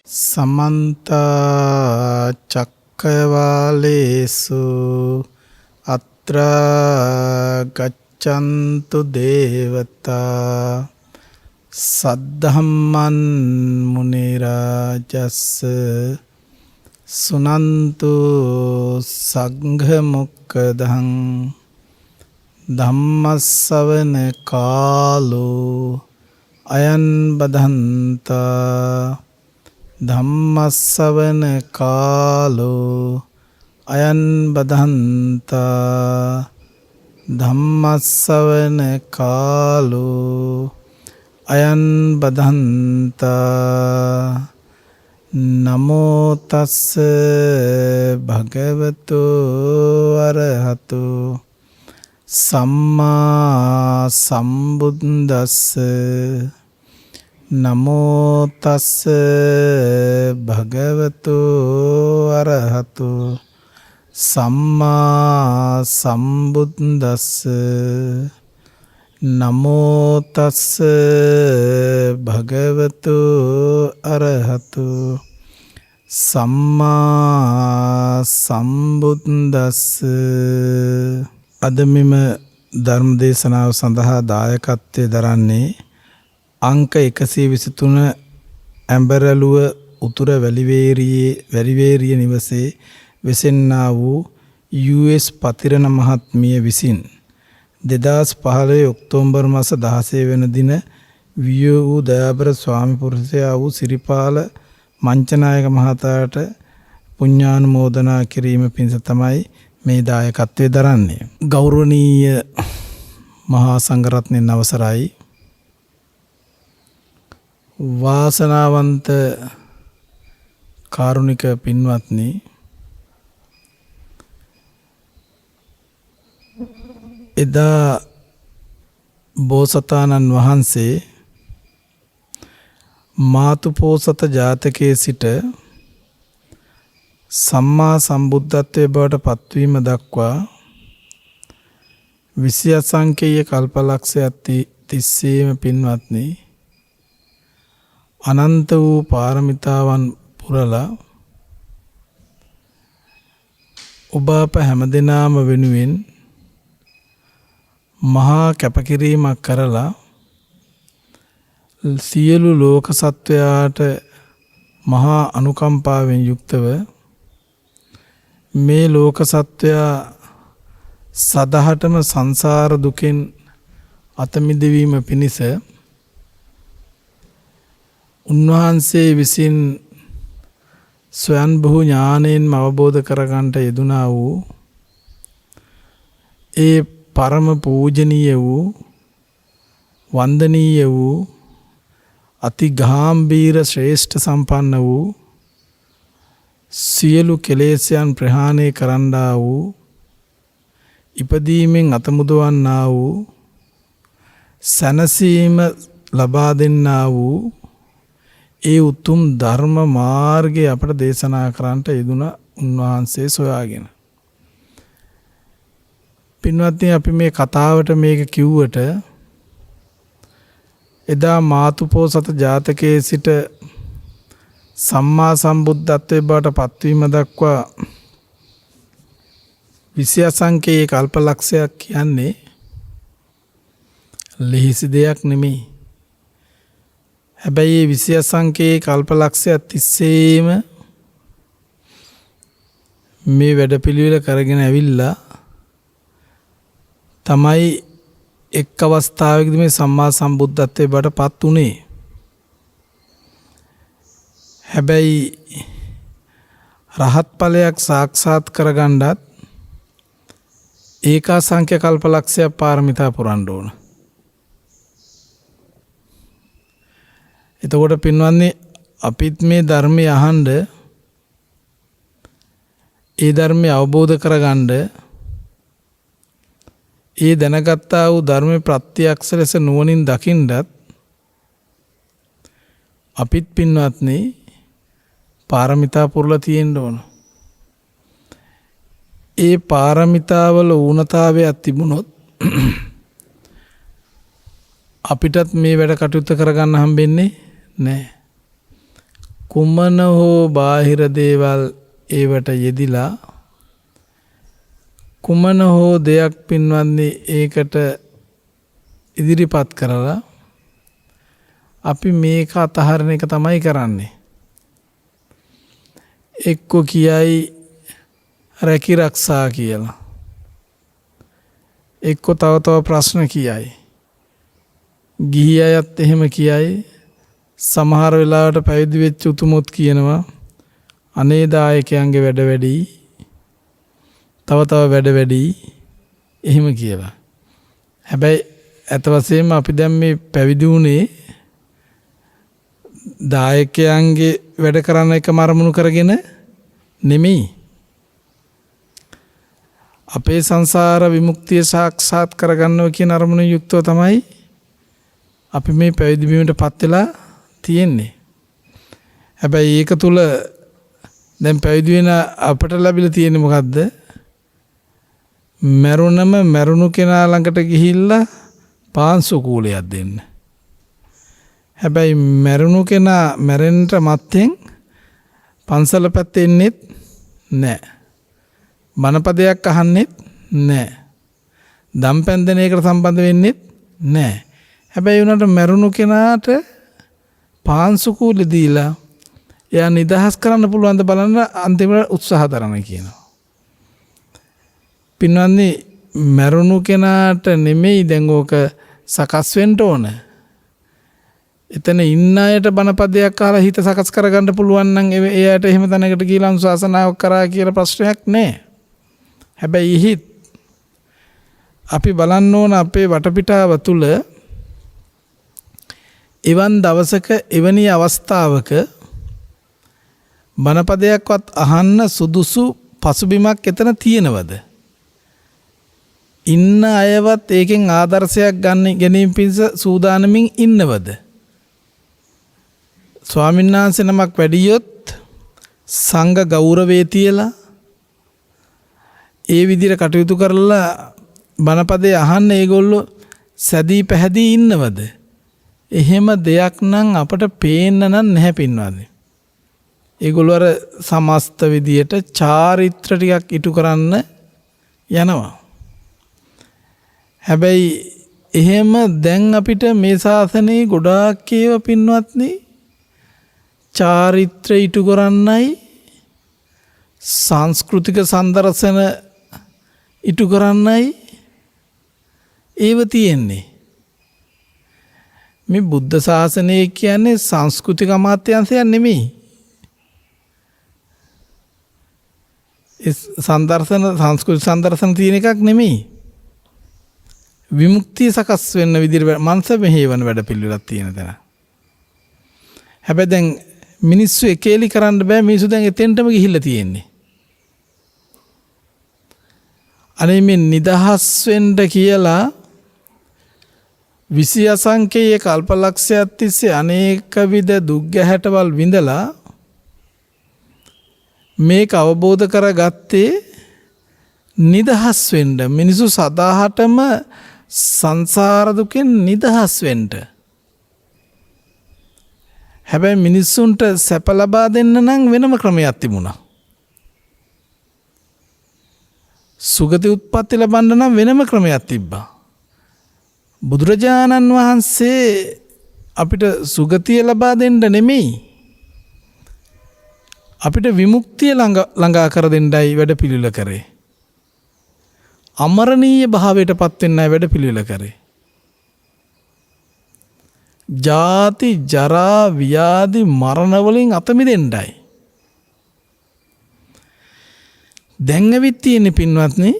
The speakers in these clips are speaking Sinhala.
समन्ता चक्रवालेषु अत्र गच्छन्तु देवता सद्धम्मन् मुनिराजस्स सुनन्तु संघमुक्कदं धम्मස්සවන කාලෝ අයං බදන්තා ධම්මස්සවන කාලෝ අයං බදන්තා ධම්මස්සවන කාලෝ අයං බදන්තා නමෝ තස්ස භගවතු අරහතු සම්මා සම්බුද්දස්ස නමෝ තස්ස භගවතු අරහතු සම්මා සම්බුද්දස්ස නමෝ තස්ස භගවතු අරහතු සම්මා සම්බුද්දස්ස. අද මෙම ධර්ම දේශනාව සඳහා දායකත්වයේ දරන්නේ අංක 123 ඇඹරළුව උතුර වැලිවේරිය නිවසේ වෙසෙන්නා වූ US පතිරණ මහත්මිය විසින් 2015 ඔක්තෝබර් මාස 16 වෙනි දින වියෝ වූ දයාබර ස්වාමි පුරුෂයා වූ සිරිපාල මංචනායක මහතාට පුණ්‍යානුමෝදනා කිරීම පිණිස තමයි මේ දායකත්වයේ දරන්නේ. ගෞරවනීය මහා සංඝරත්නයන් අවසරයි. වාසනාවන්ත කාරුණික පින්වත්නි, එදා බෝසතාණන් වහන්සේ මාතුපෝසත ජාතකයේ සිට සම්මා සම්බුද්ධත්වයේ බවට පත්වීම දක්වා 20 සංඛ්‍යීය කල්පලක්ෂයක් තිස්සේම පින්වත්නි අනන්ත වූ පාරමිතාවන් පුරලා ඔබ අප හැමදෙනාම වෙනුවෙන් මහා කැපකිරීමක් කරලා සියලු ලෝක සත්වයාට මහා අනුකම්පාවෙන් යුක්තව මේ ලෝක සත්වයා සදහටම සංසාර දුකෙන් අත මිදවීම පිණිස උන්වහන්සේ විසින් ස්වයංභූ ඥාණයෙන්ම අවබෝධ කරගන්නට යෙදුනා වූ ඒ පරම පූජනීය වූ වන්දනීය වූ අති ගාම්භීර ශ්‍රේෂ්ඨ සම්පන්න වූ සියලු කෙලෙස්යන් ප්‍රහාණය කරන්නා වූ ඉපදීමෙන් අතමුදවන්නා වූ සැනසීම ලබා දෙන්නා වූ ඒ උතුම් ධර්ම මාර්ගය අපට දේශනා කරන්නට යෙදුන උන්වහන්සේ සොයාගෙන. පින්වත්නි, අපි මේ කතාවට මේක කිව්වට එදා මාතුපෝසත ජාතකයේ සිට සම්මා සම්බුද්ධත්වයේ බවට පත්වීම දක්වා 20 සංඛ්‍යයේ කල්පලක්ෂයක් කියන්නේ ලෙහිසි දෙයක් නෙමෙයි. හැබැයි 20 සංඛ්‍යයේ කල්පලක්ෂයක් තිස්සේම මේ වැඩපිළිවෙල කරගෙන ඇවිල්ලා තමයි එක් අවස්ථාවකදී මේ සම්මා සම්බුද්ධත්වයේ බවට පත් උනේ. හැබැයි රහත් ඵලයක් සාක්ෂාත් කරගන්නත් ඒකා සංඛ්‍ය කල්පලක්ෂයක් පාරමිතා පුරන්න ඕන. එතකොට පින්වත්නි, අපිත් මේ ධර්මය අහන්න, ඒ ධර්මය අවබෝධ කරගන්න, ඒ දැනගත්තා වූ ධර්මයේ ප්‍රත්‍යක්ෂ ලෙස නුවණින් දකින්නත් අපිත් පින්වත්නි පාරමිතා පුරලා තියෙන්න ඕන. ඒ පාරමිතාවල ඌනතාවයක් තිබුණොත් අපිටත් මේ වැඩ කටයුතු කරගන්න හම්බෙන්නේ නැහැ. කුමන හෝ බාහිර දේවල් ඒවට යෙදිලා කුමන හෝ දෙයක් පින්වත්නි ඒකට ඉදිරිපත් කරලා අපි මේක අතහරින එක තමයි කරන්නේ. එක්ක කියයි රැකී රක්ෂා කියලා. එක්ක තව ප්‍රශ්න කියයි. ගිහි අයත් එහෙම කියයි. සමහර වෙලාවට පැවිදි වෙච්ච උතුමොත් කියනවා අනේ දායකයන්ගේ වැඩ වැඩි. තව වැඩ වැඩි. එහෙම කියලා. හැබැයි ඇත්ත වශයෙන්ම අපි දැන් මේ පැවිදි වුණේ දායකයන්ගේ වැඩ කරන එක මරමුණු කරගෙන නෙමෙයි. අපේ සංසාර විමුක්තිය සාක්ෂාත් කරගන්නවා කියන අරමුණ යුක්තව තමයි අපි මේ පැවිදි වීමටපත් වෙලා තියෙන්නේ. හැබැයි ඒක තුල දැන් පැවිදි වෙන අපට ලැබිලා තියෙන්නේ මොකද්ද? මරුණු කෙනා ළඟට ගිහිල්ලා පාංශු කූලයක් දෙන්න. හැබැයි මරුණු කෙනා මැරෙන්න මත්තෙන් පන්සල පැත්තේ ඉන්නෙත් නැහැ. බණපදයක් අහන්නෙත් නැහැ. දම්පැන් දෙන එකට සම්බන්ධ වෙන්නෙත් නැහැ. හැබැයි උනට මරුණු කෙනාට පාංශු කූලෙ දීලා එයා නිදහස් කරන්න පුළුවන් ද බලන්න අන්තිමට උත්සාහ දරන කියනවා. පින්වත්නි මරුණු කෙනාට නෙමෙයි දැන් ඕක සකස් වෙන්න ඕන. එතන ඉන්න අයට බණපදයක් අහලා හිත සකස් කරගන්න පුළුවන් නම් එයාට එහෙම තැනකට ගිහලා අනුශාසනාවක් කරා කියලා ප්‍රශ්නයක් නැහැ. හැබැයි ඉහිත් අපි බලන්න ඕන අපේ වටපිටාව තුල එවන් දවසක එවැනි අවස්ථාවක බණපදයක්වත් අහන්න සුදුසු පසුබිමක් එතන තියෙනවද? ඉන්න අයවත් ඒකෙන් ආදර්ශයක් ගැනීම පිණිස සූදානමින් ඉන්නවද? ස්වාමීන් වහන්සේ නමක් වැඩියොත් සංඝ ගෞරවයේ තියලා ඒ විදිහට කටයුතු කරලා බණපදේ අහන්න ඒගොල්ලෝ සැදී පැහැදී ඉන්නවද? එහෙම දෙයක් නම් අපට පේන්න නම් නැහැ පින්වත්නි. ඒගොල්ලෝ අර සමස්ත විදියට චාරිත්‍ර ටිකක් ඉටු කරන්න යනවා. හැබැයි එහෙම දැන් අපිට මේ ශාසනයේ ගොඩාක් ඒවා පින්වත්නි චාරිත්‍ර ඉටු කරන්නයි සංස්කෘතික සම්දර්ශන ඉටු කරන්නයි ඒව තියෙන්නේ. මේ බුද්ධ ශාසනය කියන්නේ සංස්කෘතික අමාත්‍යාංශයක් නෙමෙයි. ඒ සංස්කෘතික සම්දර්ශන තියෙන එකක් නෙමෙයි. විමුක්තිය සකස් වෙන්න විදිහට මනස මෙහෙවන වැඩ පිළිවෙලක් තියෙන තැන. හැබැයි දැන් මිනිස්සු එකේලි කරන්න බෑ. මිනිස්සු දැන් එතෙන්ටම ගිහිල්ලා තියෙන්නේ. අනේ මේ නිදහස් වෙන්න කියලා 20 අසංකේය කල්පලක්ෂයක් තිස්සේ අනේක විද දුක් ගැහැටවල් විඳලා මේක අවබෝධ කරගත්තේ නිදහස් වෙන්න. මිනිස්සු සදාහටම සංසාර දුකෙන් නිදහස් වෙන්න. හැබැයි මිනිස්සුන්ට සැප ලබා දෙන්න නම් වෙනම ක්‍රමයක් තිබුණා. සුගති උත්පත්ති ලබන්න නම් වෙනම ක්‍රමයක් තිබ්බා. බුදුරජාණන් වහන්සේ අපිට සුගතිය ලබා දෙන්න නෙමෙයි අපිට විමුක්තිය ළඟා කර දෙන්නයි වැඩ පිළිවෙල කරේ. අමරණීය භාවයට පත් වෙන්නයි වැඩ පිළිවෙල කරේ. ජාති ජරා ව්‍යාධි මරණ වලින් අත මිදෙන්නයි. දැන් ඇවිත් තියෙන්නේ පින්වත්නි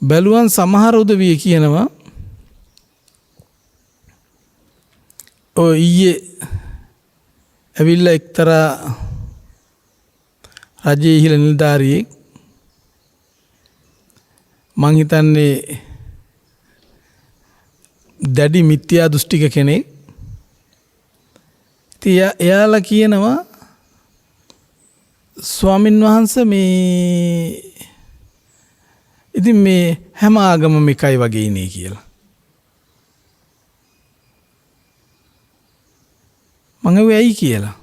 බැලුවන් සමහර උදවිය කියනවා ඔය ඊයේ ඇවිල්ලා එක්තරා රජයේ ඉහළ නිලධාරියෙක් මං හිතන්නේ දැඩි මිත්‍යා දෘෂ්ටික කෙනෙක්. ඉතින් එයාලා කියනවා ස්වාමින් වහන්සේ ඉතින් මේ හැම ආගමම එකයි වගේ ඉන්නේ කියලා. මං ඇහුවේ ඇයි කියලා.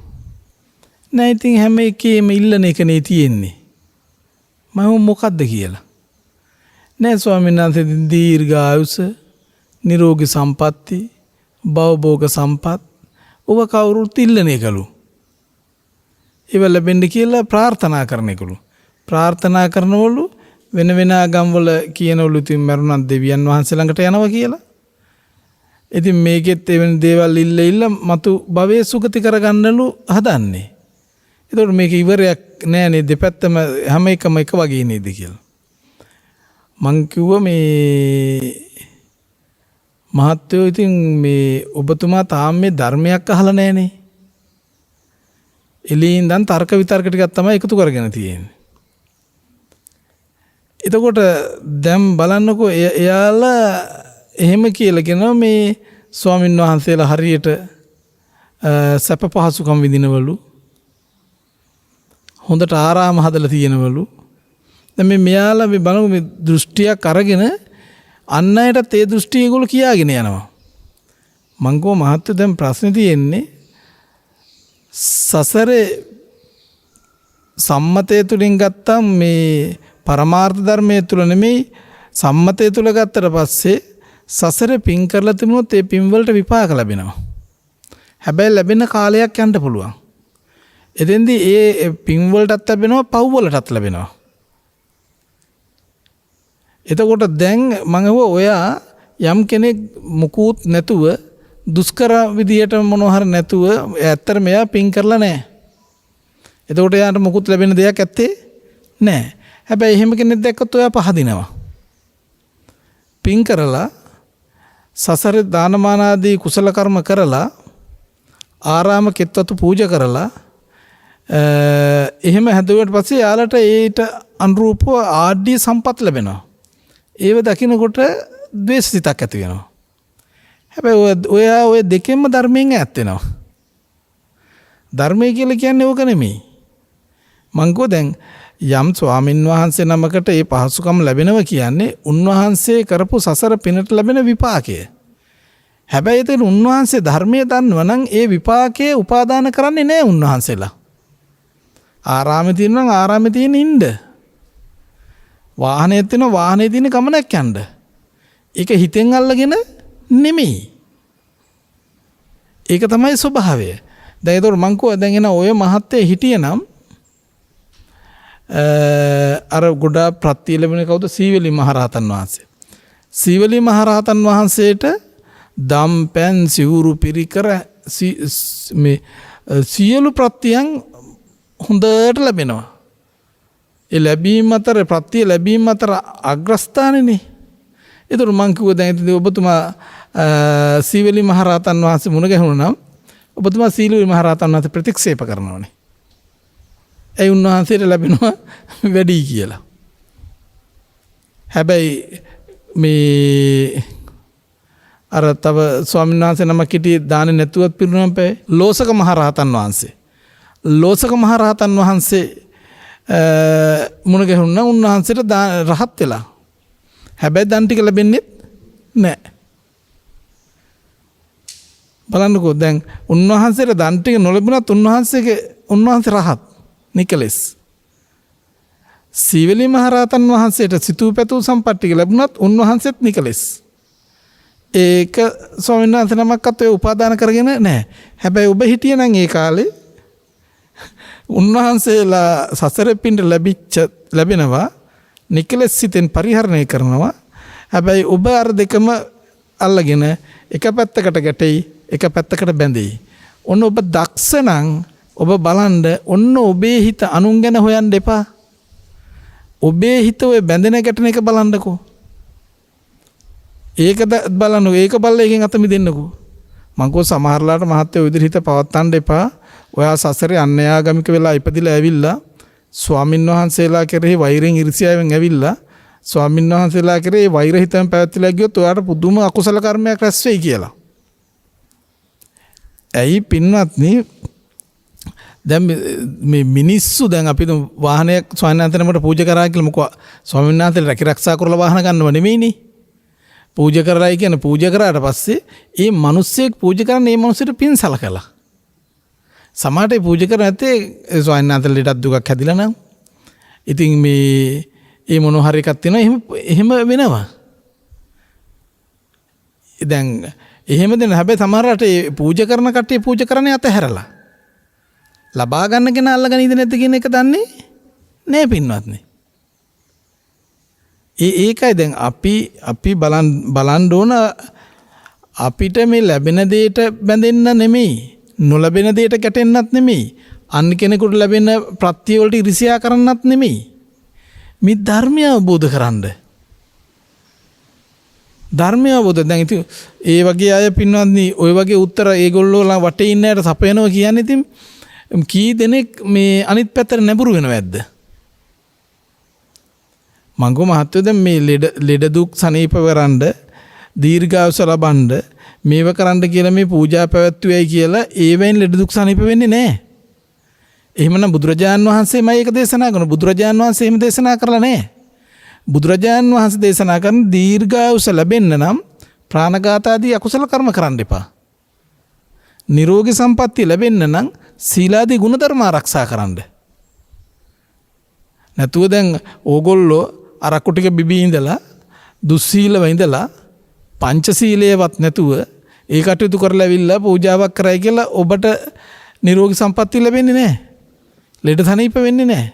නෑ ඉතින් හැම එකේම ඉල්ලන එකනේ තියෙන්නේ. මම මොකද්ද කියලා. නෑ ස්වාමීන් වහන්සේ දීර්ඝායුෂ, නිරෝගී සම්පatti, භවභෝග සම්පත් ඔබ කවුරුත් ඉල්ලන එකලු. ඒව ලැබෙන්න කියලා ප්‍රාර්ථනා කරන එකලු. ප්‍රාර්ථනා කරනවලු වෙන වෙන ආගම්වල කියනවලු ඉතින් මරුණත් දෙවියන් වහන්සේ ළඟට යනවා කියලා. ඉතින් මේකෙත් එවැනි දේවල් ඉල්ල මතු භවයේ සුගති කරගන්නලු හදන්නේ. ඒතකොට මේක ඉවරයක් නෑනේ දෙපැත්තම හැම එකම එක වගේ නේද කියලා. මං කිව්වා මේ මහත්තයෝ ඉතින් මේ ඔබතුමා තාම මේ ධර්මයක් අහලා නෑනේ. එළියේ ඉඳන් තර්ක විතර්ක ටිකක් තමයි එකතු කරගෙන තියෙන්නේ. එතකොට දැන් බලන්නකෝ එයාලා එහෙම කියලා කියනවා මේ ස්වාමින් වහන්සේලා හරියට සැප පහසුකම් විඳිනවලු. හොඳට ආරාම හදලා තියෙනවලු. දැන් මේ මෙයාලා මේ බලමු මේ දෘෂ්ටියක් අරගෙන අන් අයටත් ඒ දෘෂ්ටිය ඒගොල්ලෝ කියාගෙන යනවා. මං කෝ මහත්තයෝ දැන් ප්‍රශ්නේ තියෙන්නේ සසරේ සම්මතය තුලින් ගත්තම් මේ පරමාර්ථ ධර්මයේ තුල නෙමෙයි සම්මතය තුල ගත්තට පස්සේ සසරේ පින් කරලා තිබුණොත් ඒ පින් වලට විපාක ලැබෙනවා. හැබැයි ලැබෙන කාලයක් යන්න පුළුවන්. එතෙන්දී ඒ පින් වලටත් ලැබෙනවා පව් වලටත් ලැබෙනවා. එතකොට දැන් මම අහුවා ඔයා යම් කෙනෙක් මුකුත් නැතුව දුෂ්කර විදියට මොනවා හරි නැතුව ඇත්තට මෙයා පින් කරලා නැහැ. එතකොට එයාට මුකුත් ලැබෙන දෙයක් ඇත්තේ නැහැ. හැබැයි එහෙම කෙනෙක් දැක්කොත් ඔයා පහදිනවා. පින් කරලා සසර දානමාන ආදී කුසල කර්ම කරලා ආරාම කෙත්වතු පූජා කරලා එහෙම හැදුවට පස්සේ යාලට ඒට අනුරූපව ආඩ්‍ය සම්පත් ලැබෙනවා. ඒව දකිනකොට ද්වේෂසිතක් ඇති වෙනවා. හැබැයි ඔය දෙකෙන්ම ධර්මයෙන් ඈත් වෙනවා. ධර්මය කියලා කියන්නේ ඕක නෙමෙයි. මං කෝ දැන් යම් ස්වාමින් වහන්සේ නමකට ඒ පහසුකම් ලැබෙනවා කියන්නේ උන්වහන්සේ කරපු සසර පිනට ලැබෙන විපාකය. හැබැයි එතන උන්වහන්සේ ධර්මයේ දන්නවා නම් ඒ විපාකයේ උපාදාන කරන්නේ නැහැ උන්වහන්සේලා. ආරාමේ තියෙනවා නම් ආරාමේ තියෙන ඉන්න. වාහනේ තියෙනවා වාහනේ තියෙන ගමනක් යන්න. ඒක හිතෙන් අල්ලගෙන නෙමෙයි. ඒක තමයි ස්වභාවය. දැන් ඒතකොට මං කෝ දැන් එන ඔය මහත්තයා හිටියනම් අර ගොඩා ප්‍රත්‍ය ලැබෙන කවුද සීවලි මහරහතන් වහන්සේ. සීවලි මහරහතන් වහන්සේට දම් පැන් සිවුරු පිරිකර මේ සියලු ප්‍රත්‍යයන් හොඳට ලැබෙනවා. ඒ ලැබීම අතර ප්‍රත්‍ය ලැබීම අතර අග්‍රස්ථානනේ. ඒතර මං කිව්වා දැන් ඉතින් ඔබතුමා සීවලි මහරහතන් වහන්සේ මුණ ගැහුණා නම් ඔබතුමා සීවලි මහරහතන් වහන්සේ ප්‍රතික්ෂේප කරනවානේ. ඒ උන්වහන්සේට ලැබෙනවා වැඩි කියලා. හැබැයි මේ අර තව ස්වාමීන් වහන්සේ නමක් හිටියේ දාන්නේ නැතුවත් පිරුණම් පෙයි ලෝසක මහරහතන් වහන්සේ. ලෝසක මහරහතන් වහන්සේ මුණ ගැහුණා උන්වහන්සේට රහත් වෙලා. හැබැයි දන් ටික ලැබෙන්නේ නැහැ. බලන්නකෝ දැන් උන්වහන්සේට දන් ටික නොලැබුණත් උන්වහන්සේ රහත් නිකලෙස්. සීවලි මහරහතන් වහන්සේට සිතූ පැතූ සම්පත් ටික ලැබුණත් උන්වහන්සේත් නිකලෙස්. ඒක ස්වාමීන් වහන්සේ නමක්වත් ඔය උපාදාන කරගෙන නැහැ. හැබැයි ඔබ හිටියනම් ඒ කාලේ උන්වහන්සේලා සසරේ පින්ට ලැබෙනවා නිකලෙස් සිතෙන් පරිහරණය කරනවා. හැබැයි ඔබ අර දෙකම අල්ලගෙන එක පැත්තකට ගැටෙයි එක පැත්තකට බැඳෙයි. ඔන්න ඔබ දක්ෂ නම් ඔබ බලන්න ඔන්න ඔබේ හිත අනුන් ගැන හොයන්න එපා. ඔබේ හිත ඔය බැඳෙන ගැටෙන එක බලන්නකෝ. ඒක බලන්න ඒක බලලා එකෙන් අත මිදෙන්නකෝ. මං කෝ සමහරලාට මහත්යෝ විදිහට හිත පවත්තන්න එපා. ඔයා සසරේ අන්‍යයාගමික වෙලා ඉපදිලා ඇවිල්ලා ස්වාමින් වහන්සේලා කෙරෙහි වෛරයෙන් ඉරිසියාවෙන් ඇවිල්ලා ස්වාමින් වහන්සේලා කෙරෙහි වෛර හිතෙන් පැවැත්තිලා ගියොත් ඔයාට පුදුම අකුසල කර්මයක් රැස් වෙයි කියලා. ඇයි පින්වත්නි දැන් මේ මිනිස්සු දැන් අපි වාහනයක් ස්වාමීන් වහන්සේනමට පූජා කරා කියලා මොකෝ ස්වාමීන් වහන්සේලා රැකිරක්ෂා කරලා වාහන ගන්නව නෙමෙයිනේ. පූජා කරායි කියන්නේ පූජා කරාට පස්සේ ඒ මිනිස්සෙක් පූජා කරන්නේ මේ මිනිස්සුන්ට පින් සලකලා. සමහරට පූජා කරන්නේ නැත්තේ ස්වාමීන් වහන්සේ ලෙඩක් දුකක් හැදිලා නම්. ඉතින් මේ මොන හරි එකක් තියෙනවා එහෙම වෙනවා. දැන් එහෙම දෙන හැබැයි සමහරට පූජා කරන කට්ටිය පූජා කරන්නේ අතහැරලා. ලබා ගන්න කෙනා අල්ලගෙන ඉඳ නැද්ද කියන එක දන්නේ නෑ පින්වත්නි. ඒකයි දැන් අපි බලන්න ඕන අපිට මේ ලැබෙන දෙයට බැඳෙන්න නෙමෙයි, නොලැබෙන දෙයට ගැටෙන්නත් නෙමෙයි, අන් කෙනෙකුට ලැබෙන ප්‍රත්‍ය වලට ඉරිසියා කරන්නත් නෙමෙයි. මේ ධර්මය අවබෝධ කරගන්න. ධර්මය අවබෝධ දැන් ඉතින් ඒ වගේ අය පින්වත්නි ඔය වගේ උත්තර ඒගොල්ලෝ වටේ ඉන්න අයට සපයනවා කියන්නේ ඉතින් කී දෙනෙක් මේ අනිත් පැත්තට නැඹුරු වෙනවද? මංගෝ මහත්තයෝ දැන් මේ ලෙඩ දුක් සනීප කරන්න දීර්ඝායුෂ ලබන්න මේව කරන්න කියලා මේ පූජා පැවැත්වුවයි කියලා ඒවෙන් ලෙඩ දුක් සනීප වෙන්නේ නැහැ. එහෙමනම් බුදුරජාන් වහන්සේමයි ඒක දේශනා කරන. බුදුරජාන් වහන්සේ එහෙම දේශනා කරලා නැහැ. බුදුරජාන් වහන්සේ දේශනා කරන දීර්ඝායුෂ ලැබෙන්න නම් ප්‍රාණඝාත ආදී අකුසල කර්ම කරන්න එපා. නිරෝගී සම්පත්තිය ලැබෙන්න නම් සීලාදී ගුණධර්ම ආරක්ෂා කරන්න. නැතුව දැන් ඕගොල්ලෝ අරක්කු ටික බිබී ඉඳලා දුස්සීලව ඉඳලා පංචශීලයේවත් නැතුව ඒ කටයුතු කරලා ඇවිල්ලා පූජාවක් කරයි කියලා ඔබට නිරෝගී සම්පත්තිය ලැබෙන්නේ නැහැ. ලෙඩ සනීප වෙන්නේ නැහැ.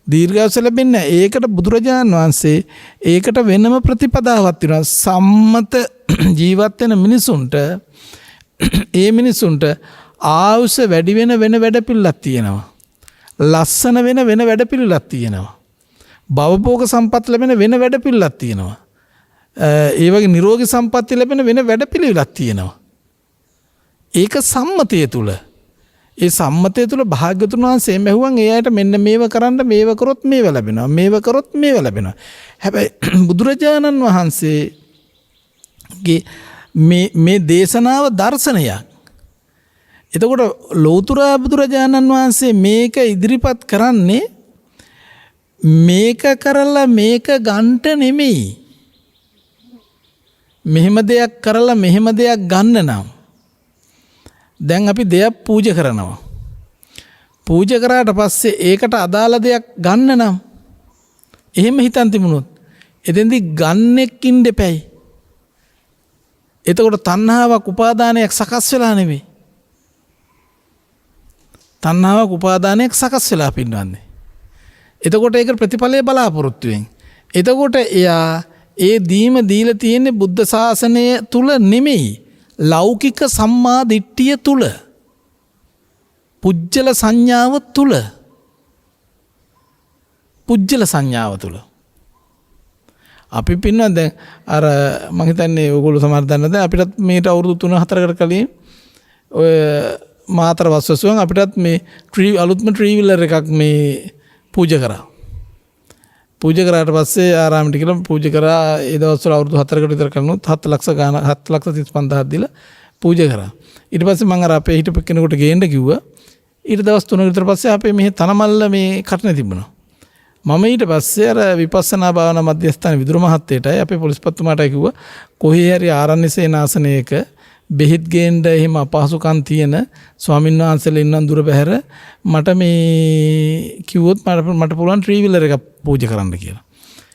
දීර්ඝායුෂ ලැබෙන්නේ නැහැ. ඒකට බුදුරජාණන් වහන්සේ ඒකට වෙනම ප්‍රතිපදාවක් තියෙනවා. සම්මත ජීවත් වෙන මිනිසුන්ට ඒ මිනිසුන්ට ආයුෂ වැඩි වෙන වැඩපිළිවෙලක් තියෙනවා. ලස්සන වෙන වැඩපිළිවෙලක් තියෙනවා. භවභෝග සම්පත් ලැබෙන වැඩපිළිවෙලක් තියෙනවා. ඒ වගේ නිරෝගී සම්පත්තිය ලැබෙන වැඩපිළිවෙලක් තියෙනවා. ඒක සම්මතය තුල. ඒ සම්මතය තුල භාග්‍යතුන් වහන්සේ මෙහුවන් ඒ අයට මෙන්න මේව කරන්න මේව කරොත් මේව ලැබෙනවා. මේව කරොත් මේව ලැබෙනවා. හැබැයි බුදුරජාණන් වහන්සේගේ මේ දේශනාව දර්ශනයක්. එතකොට ලෞතර බුදුරජාණන් වහන්සේ මේක ඉදිරිපත් කරන්නේ මේක කරලා මේක ගන්නට නෙමෙයි. මෙහෙම දෙයක් කරලා මෙහෙම දෙයක් ගන්න නම් දැන් අපි දෙයක් පූජා කරනවා. පූජා කරාට පස්සේ ඒකට අදාළ දෙයක් ගන්න නම් එහෙම හිතන් තිබුණොත් එතෙන්දී ගන්නෙක් ඉන්න දෙපැයි. එතකොට තණ්හාවක් උපාදානයක් සකස් වෙලා නෙමෙයි. තණ්හාවක් උපාදානයක් සකස් වෙලා පින්නන්නේ. එතකොට ඒක ප්‍රතිඵලය බලාපොරොත්තු වෙන. එතකොට එයා ඒ දීම දීලා තියෙන්නේ බුද්ධ ශාසනය තුල නෙමෙයි. ලෞකික සම්මා දිට්ඨිය තුල. පුජ්‍යල සංඥාව තුල. පුජ්‍යල සංඥාව තුල. අපි පින්නන දැන් අර මම හිතන්නේ ඔයගොල්ලෝ සමහර දන්නද අපිටත් මේට අවුරුදු 3-4කට කලින් ඔය මාතර වස්වසුන් අපිටත් මේ අලුත්ම ට්‍රීවිලර් එකක් මේ පූජා කරා. පූජා කරාට පස්සේ ආරාමයට ගිහලා පූජා කරා. ඒ දවස්වල අවුරුදු 4කට විතර කරනොත් 7 ලක්ෂ ගාන 7,35,000ක් දීලා පූජා කරා. ඊට පස්සේ මම අර අපේ හිටපු කෙනෙකුට ගේන්න කිව්වා. ඊට දවස් 3ක විතර පස්සේ අපේ මෙහි තනමල්ල මේ කටනේ තිබුණා. මම ඊට පස්සේ අර විපස්සනා භාවනා මධ්‍යස්ථාන විදුර මහත්තයටයි අපේ පොලිස්පතිතුමාටයි කිව්වා කොහේ හරි ආරණ්‍ය සේනාසනයක බෙහෙත් ගේන්න එහෙම අපහසුකම් තියෙන ස්වාමීන් වහන්සේලා ඉන්නම් දුර බැහැර මට මේ කිව්වොත් මට පුළුවන් ට්‍රීවිලර් එකක් පූජා කරන්න කියලා.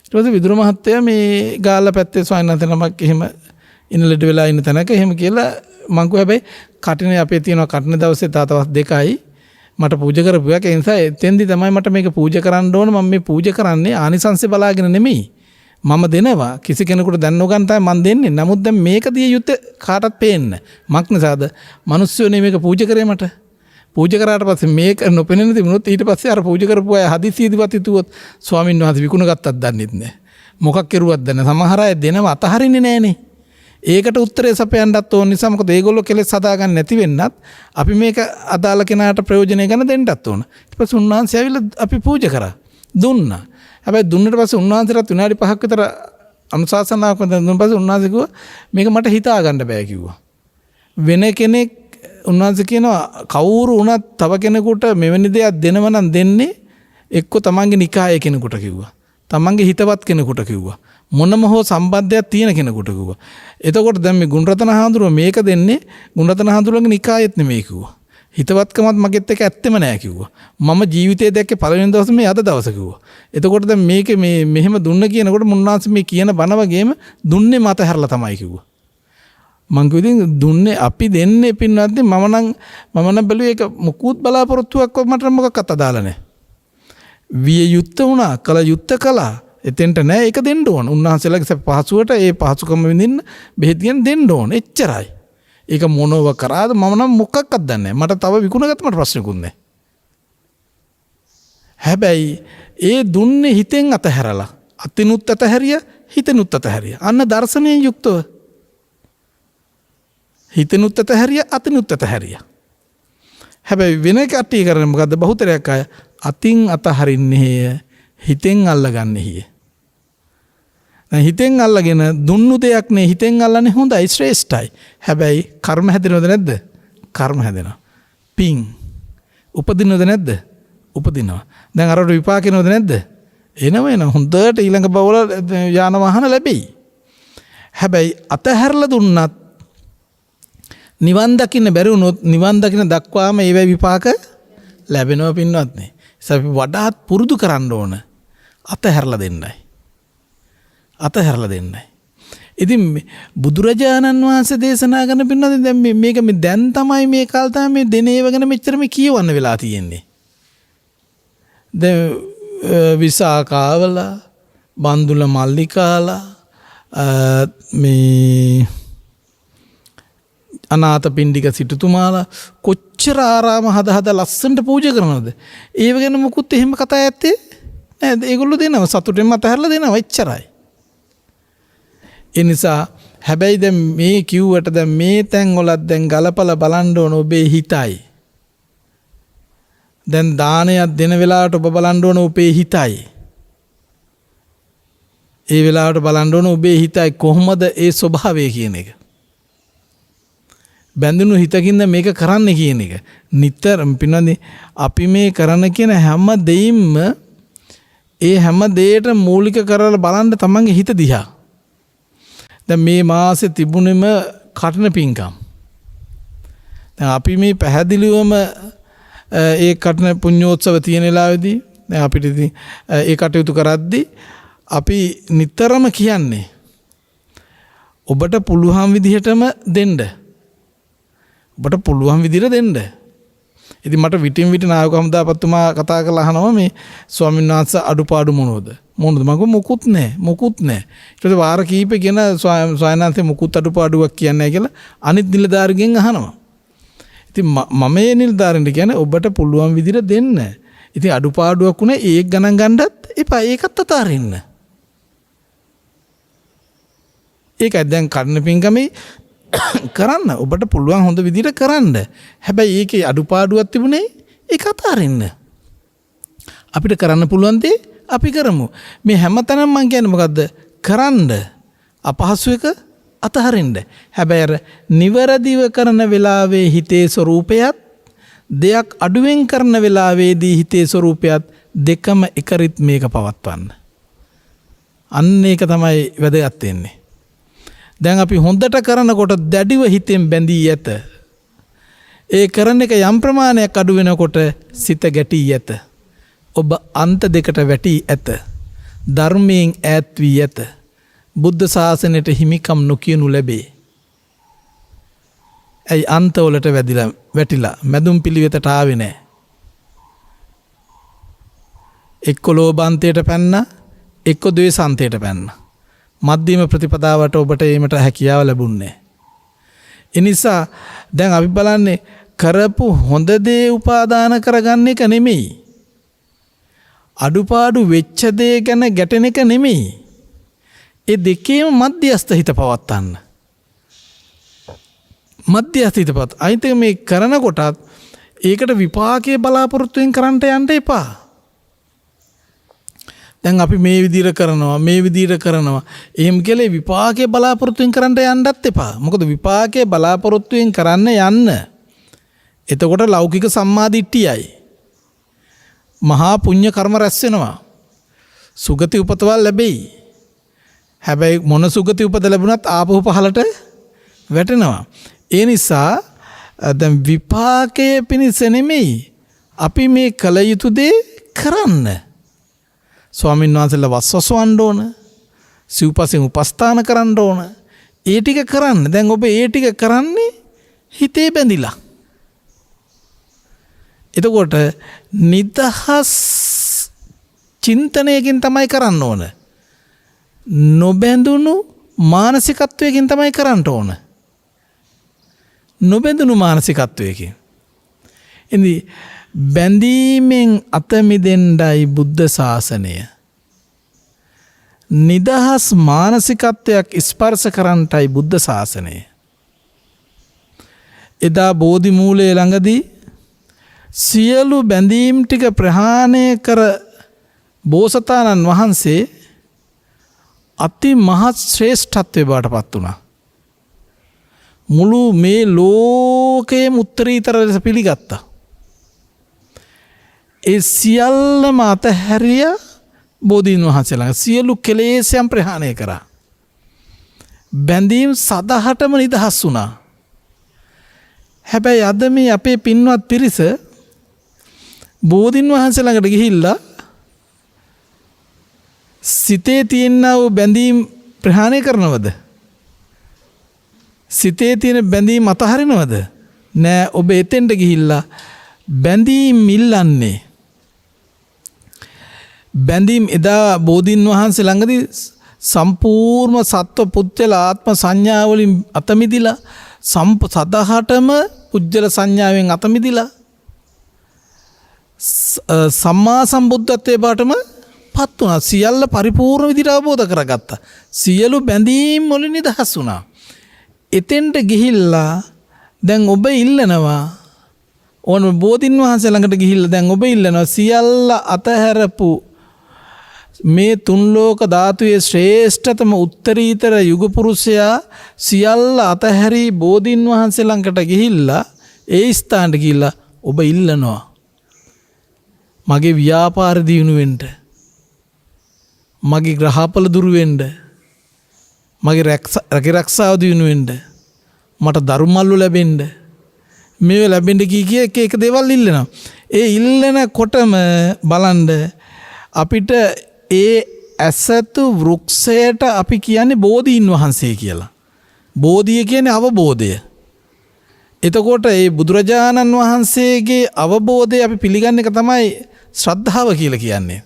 ඊට පස්සේ විදුර මහත්තයා මේ ගාල්ල පැත්තේ ස්වාමීන් වහන්සේ නමක් එහෙම ඉන්න ලෙඩ වෙලා ඉන්න තැනක එහෙම කියලා මං කිව්වා හැබැයි කටිනේ අපේ තියෙනවා කටින දවසේ තාතවස් 2යි මට පූජා කරපුවා. ඒ නිසා එතෙන්දි තමයි මට මේක පූජා කරන්න ඕන. මම මේ පූජා කරන්නේ ආනිසංශය බලාගෙන නෙමෙයි. මම දෙනවා කිසි කෙනෙකුට දැන් නොගන්න තමයි මම දෙන්නේ. නමුත් දැන් මේක දිය යුත්තේ කාටත් පේන්න. මක් නිසාද? මිනිස්සුනේ මේක පූජා කරේ මට. පූජා කරාට පස්සේ මේක නොපෙනෙන තිබුණොත් ඊට පස්සේ අර පූජා කරපු අය හදිසියෙදිවත් හිතුවොත් ස්වාමීන් වහන්සේ විකුණ ගත්තත් දන්නෙත් නැහැ. මොකක් කෙරුවත් දන්නේ නැහැ. සමහර අය දෙනව අතහරින්නේ නැහනේ. ඒකට උත්තරේ සපයන්නත් ඕන නිසා මොකද ඒගොල්ලෝ කෙලෙස් හදාගන්න නැති වෙන්නත් අපි මේක අදාළ කෙනාට ප්‍රයෝජනය ගන්න දෙන්නත් ඕන. ඊට පස්සේ උන්වහන්සේ ඇවිල්ලා අපි පූජා කරා. දුන්නා. හැබැයි දුන්නට පස්සේ උන්වහන්සේට විනාඩි 5ක් විතර අනුශාසනාවක් දුන්නා. පස්සේ උන්වහන්සේ කිව්වා මේක මට හිතා ගන්න බෑ කිව්වා. වෙන කෙනෙක් උන්වහන්සේ කියනවා කවුරු වුණත් තව කෙනෙකුට මෙවැනි දෙයක් දෙනව නම් දෙන්නේ එක්ක තමන්ගේ නිකායේ කෙනෙකුට කිව්වා. තමන්ගේ හිතවත් කෙනෙකුට කිව්වා. මොනම හෝ සම්බන්ධයක් තියෙන කෙනෙකුට කිව්වා. එතකොට දැන් මේ ගුණරතන හාමුදුරුවෝ මේක දෙන්නේ ගුණරතන හාමුදුරුවන්ගේ නිකායෙත් නෙමෙයි කිව්වා. හිතවත්කමත් මගෙත් එක්ක ඇත්තෙම නෑ කිව්වා. මම ජීවිතේ දැක්කේ පළවෙනි දවසේ මේ අද දවස කිව්වා. එතකොට දැන් මේකේ මේ මෙහෙම දුන්න කියනකොට මුන්නාන්සේ මේ කියන බණ වගේම දුන්නේ මත හැරලා තමයි කිව්වා. මං කිව්වා දුන්නේ අපි දෙන්නේ පින්වත්නි මම නම් බැලුවේ ඒක මුකුත් බලාපොරොත්තුවක් මට මොකක්වත් අදාළ නෑ. විය යුත්ත වුණා කල යුත්ත කළා. එතෙන්ට නෑ ඒක දෙන්න ඕන. උන්වහන්සේලාගේ පහසුවට ඒ පහසුකම විඳින්න බෙහෙත් ගෙන දෙන්න ඕන. එච්චරයි. ඒක මොනව කරාද මම නම් මොකක්වත් දන්නේ නැහැ. මට තව විකුණගත්ත මට ප්‍රශ්නකුත් නැහැ. හැබැයි ඒ දුන්නේ හිතෙන් අතහැරලා. අතිනුත් අතහැරිය, හිතෙනුත් අතහැරිය. අන්න දර්ශනයෙන් යුක්තව. හිතෙනුත් අතහැරිය, අතිනුත් අතහැරිය. හැබැයි වෙන කට්ටිය කරන්නේ මොකද්ද? බහුතරයක් අය අතින් අතහරින්නේ හිතෙන් අල්ලගන්නේ. හිතෙන් අල්ලගෙන දුන්නු දෙයක් නේ හිතෙන් අල්ලන්නේ හොඳයි ශ්‍රේෂ්ඨයි. හැබැයි කර්ම හැදෙනවද නැද්ද? කර්ම හැදෙනවා. පින් උපදිනවද නැද්ද? උපදිනවා. දැන් අර විපාකිනවද නැද්ද? එනවා හොඳට ඊළඟ බවවල යාන වාහන ලැබෙයි. හැබැයි අතහැරලා දුන්නත් නිවන් දකින්න බැරි වුණොත් නිවන් දකින්න දක්වාම ඒවැ විපාක ලැබෙනවා පින්වත්නි. අපි වඩාත් පුරුදු කරන්න ඕන අතහැරලා දෙන්නයි. අතහැරලා දෙන්නයි. ඉතින් බුදුරජාණන් වහන්සේ දේශනා කරන පින්නදී දැන් මේක මේ දැන් තමයි මේ කාල තමයි මේ දෙන ඒව ගැන මෙච්චර මේ කියවන්න වෙලා තියෙන්නේ. දැන් විසාකාවලා බන්දුල මල්ලිකාලා මේ අනාථ පිණ්ඩික සිටුතුමාලා කොච්චර ආරාම හද ලස්සනට පූජා කරනවද? ඒව ගැන මුකුත් එහෙම කතා ඇත්තේ නෑ. ඒගොල්ලෝ දෙනවා සතුටෙන් අතහැරලා දෙනවා එච්චරයි. ඒ නිසා හැබැයි දැන් මේ කිව්වට දැන් මේ තැන් වලත් දැන් ගලපලා බලන්න ඕන ඔබේ හිතයි. දැන් දානයක් දෙන වෙලාවට ඔබ බලන්න ඕන ඔබේ හිතයි. ඒ වෙලාවට බලන්න ඕන ඔබේ හිතයි කොහොමද ඒ ස්වභාවය කියන එක. බැඳුණු හිතකින්ද මේක කරන්න කියන එක. නිතරම පින්නන්නේ අපි මේ කරන කියන හැම දෙයින්ම ඒ හැම දෙයකට මූලික කරලා බලන්න තමන්ගේ හිත දිහා. දැන් මේ මාසේ තිබුණෙම කටන පින්කම්. දැන් අපි මේ පැහැදිලිවම ඒ කටන පුණ්‍යෝත්සව තියෙන වෙලාවේදී දැන් අපිට ඉතින් ඒ කටයුතු කරද්දී අපි නිතරම කියන්නේ ඔබට පුළුවන් විදිහටම දෙන්න. ඔබට පුළුවන් විදිහට දෙන්න. ඉතින් මට විටින් විට නායක හමුදාපතිතුමා කතා කරලා අහනවා මේ ස්වාමීන් වහන්සේ අඩුපාඩු මොනවද? මම මොකුත් නැහැ. ඊට පස්සේ වාර කීපෙ කියන ස්වාමීන් මුකුත් අඩුපාඩුවක් කියන්නේ නැහැ කියලා අනිත් නිලධාරිගෙන් අහනවා. ඉතින් මම මේ නිලධාරින්ට කියන්නේ ඔබට පුළුවන් විදිහට දෙන්න. ඉතින් අඩුපාඩුවක් උනේ ඒක ගණන් ගන්නත් එපා. ඒකත් අතාරින්න. ඒකයි දැන් කර්ණ පින්කමේ කරන්න ඔබට පුළුවන් හොඳ විදිහට කරන්න. හැබැයි ඒකේ අඩුපාඩුවක් තිබුණේ ඒක අතාරින්න. අපිට කරන්න පුළුවන් දේ අපි කරමු. මේ හැමතැනම මම කියන්නේ මොකද්ද? කරන්න අපහසු එක අතහරින්න. හැබැයි අර නිවැරදිව කරන වෙලාවේ හිතේ ස්වરૂපයත් දෙයක් අඩුවෙන් කරන වෙලාවේදී හිතේ ස්වરૂපයත් දෙකම එක රිද්මයක පවත්වන්න. අන්න ඒක තමයි වැදගත් වෙන්නේ. දැන් අපි හොඳට කරනකොට දැඩිව හිතෙන් බැඳී ඇත. ඒ කරන එක යම් ප්‍රමාණයක් අඩු වෙනකොට සිත ගැටී ඇත. ඔබ අන්ත දෙකට වැටී ඇත. ධර්මයෙන් ඈත් වී ඇත. බුද්ධ ශාසනයට හිමිකම් නොකියනු ලැබේ. ඇයි අන්තවලට වැටිලා මැදුම් පිළිවෙතට ආවේ නැහැ. එක්ක ලෝභාන්තයට පැන්නා, එක්ක ද්වේෂාන්තයට පැන්නා. මධ්‍යම ප්‍රතිපදාවට ඔබට ඒමට හැකියාව ලැබුණේ. ඒ නිසා දැන් අපි බලන්නේ කරපු හොඳ දේ උපාදාන කරගන්න එක නෙමෙයි. අඩුපාඩු වෙච්ච දේ ගැන ගැටෙන එක නෙමෙයි. ඒ දෙකේම මධ්‍යස්ථ හිත පවත්තන්න. මධ්‍යස්ථ හිත පවත්. අයිත මේ කරන කොටත් ඒකට විපාකයේ බලාපොරොත්තුෙන් කරන්නට යන්න එපා. දැන් අපි මේ විදිහට කරනවා එහෙම කියලා විපාකයේ බලාපොරොත්තුෙන් කරන්න යන්නත් එපා. මොකද විපාකයේ බලාපොරොත්තුෙන් කරන්න යන්න එතකොට ලෞකික සම්මාදිට්ඨියයි මහා පුණ්‍ය කර්ම රැස් වෙනවා. සුගති උපතවල් ලැබෙයි. හැබැයි මොන සුගති උපත ලැබුණත් ආපහු පහලට වැටෙනවා. ඒ නිසා දැන් විපාකයේ පිණිස නෙමෙයි අපි මේ කල යුතු දේ කරන්න. ස්වාමීන් වහන්සේලා වස්වසවන්න ඕන. සිව්පසෙන් උපස්ථාන කරන්න ඕන. ඒ ටික කරන්න. දැන් ඔබ ඒ ටික කරන්නේ හිතේ බැඳිලා. එතකොට නිදහස් චින්තනයකින් තමයි කරන්න ඕන. නොබැඳුණු මානසිකත්වයකින් තමයි කරන්න ඕන. නොබැඳුණු මානසිකත්වයකින්. ඉතින් බැඳීමෙන් අත මිදෙන්නයි බුද්ධ ශාසනය. නිදහස් මානසිකත්වයක් ස්පර්ශ කරන්නටයි බුද්ධ ශාසනය. එදා බෝධි මූලයේ ළඟදී සියලු බැඳීම් ටික ප්‍රහාණය කර බෝසතාණන් වහන්සේ අති මහත් ශ්‍රේෂ්ඨත්වයට බවට පත් වුණා. මුළු මේ ලෝකයේම උත්තරීතර ලෙස පිළිගත්තා. ඒ සියල්ලම අතහැරිය බෝධීන් වහන්සේ ළඟ සියලු කෙලෙස්යන් ප්‍රහාණය කරා. බැඳීම් සදහටම නිදහස් වුණා. හැබැයි අද මේ අපේ පින්වත් පිරිස බෝධීන් වහන්සේ ළඟට ගිහිල්ලා සිතේ තියෙනා වූ බැඳීම් ප්‍රහාණය කරනවද? සිතේ තියෙන බැඳීම් අතහරිනවද? නෑ. ඔබ එතෙන්ට ගිහිල්ලා බැඳීම් ඉල්ලන්නේ. බැඳීම් එදා බෝධීන් වහන්සේ ළඟදී සම්පූර්ණ සත්ව පුජ්‍යල ආත්ම සංඥාවලින් අත මිදිලා සදහටම පුජ්‍යල සංඥාවෙන් අත මිදිලා සම්මා සම්බුද්ධත්වයේ බාටම පත් වුණා. සියල්ල පරිපූර්ණ විදිහට අවබෝධ කරගත්තා. සියලු බැඳීම් වලින් නිදහස් වුණා. එතෙන්ට ගිහිල්ලා දැන් ඔබ ඉල්ලනවා ඕන බෝධීන් වහන්සේ ළඟට ගිහිල්ලා දැන් ඔබ ඉල්ලනවා සියල්ල අතහැරපු මේ තුන් ලෝක ධාතුවේ ශ්‍රේෂ්ඨතම උත්තරීතර යුග පුරුෂයා සියල්ල අතහැරි බෝධීන් වහන්සේ ළඟට ගිහිල්ලා ඒ ස්ථානට ගිහිල්ලා ඔබ ඉල්ලනවා මගේ ව්‍යාපාර දියුණු වෙන්න, මගේ ග්‍රහපල දුරු වෙන්න, මගේ රැකිරක්ෂාව දියුණු වෙන්න, මට දරුමල්ලු ලැබෙන්න, මේව ලැබෙන්න කී එක දේවල් ඉල්ලනවා. ඒ ඉල්ලනකොටම බලන්න අපිට ඒ ඇසතු වෘක්ෂයට අපි කියන්නේ බෝධීන් වහන්සේ කියලා. බෝධිය කියන්නේ අවබෝධය. එතකොට ඒ බුදුරජාණන් වහන්සේගේ අවබෝධය අපි පිළිගන්න එක තමයි ශ්‍රද්ධාව කියලා කියන්නේ.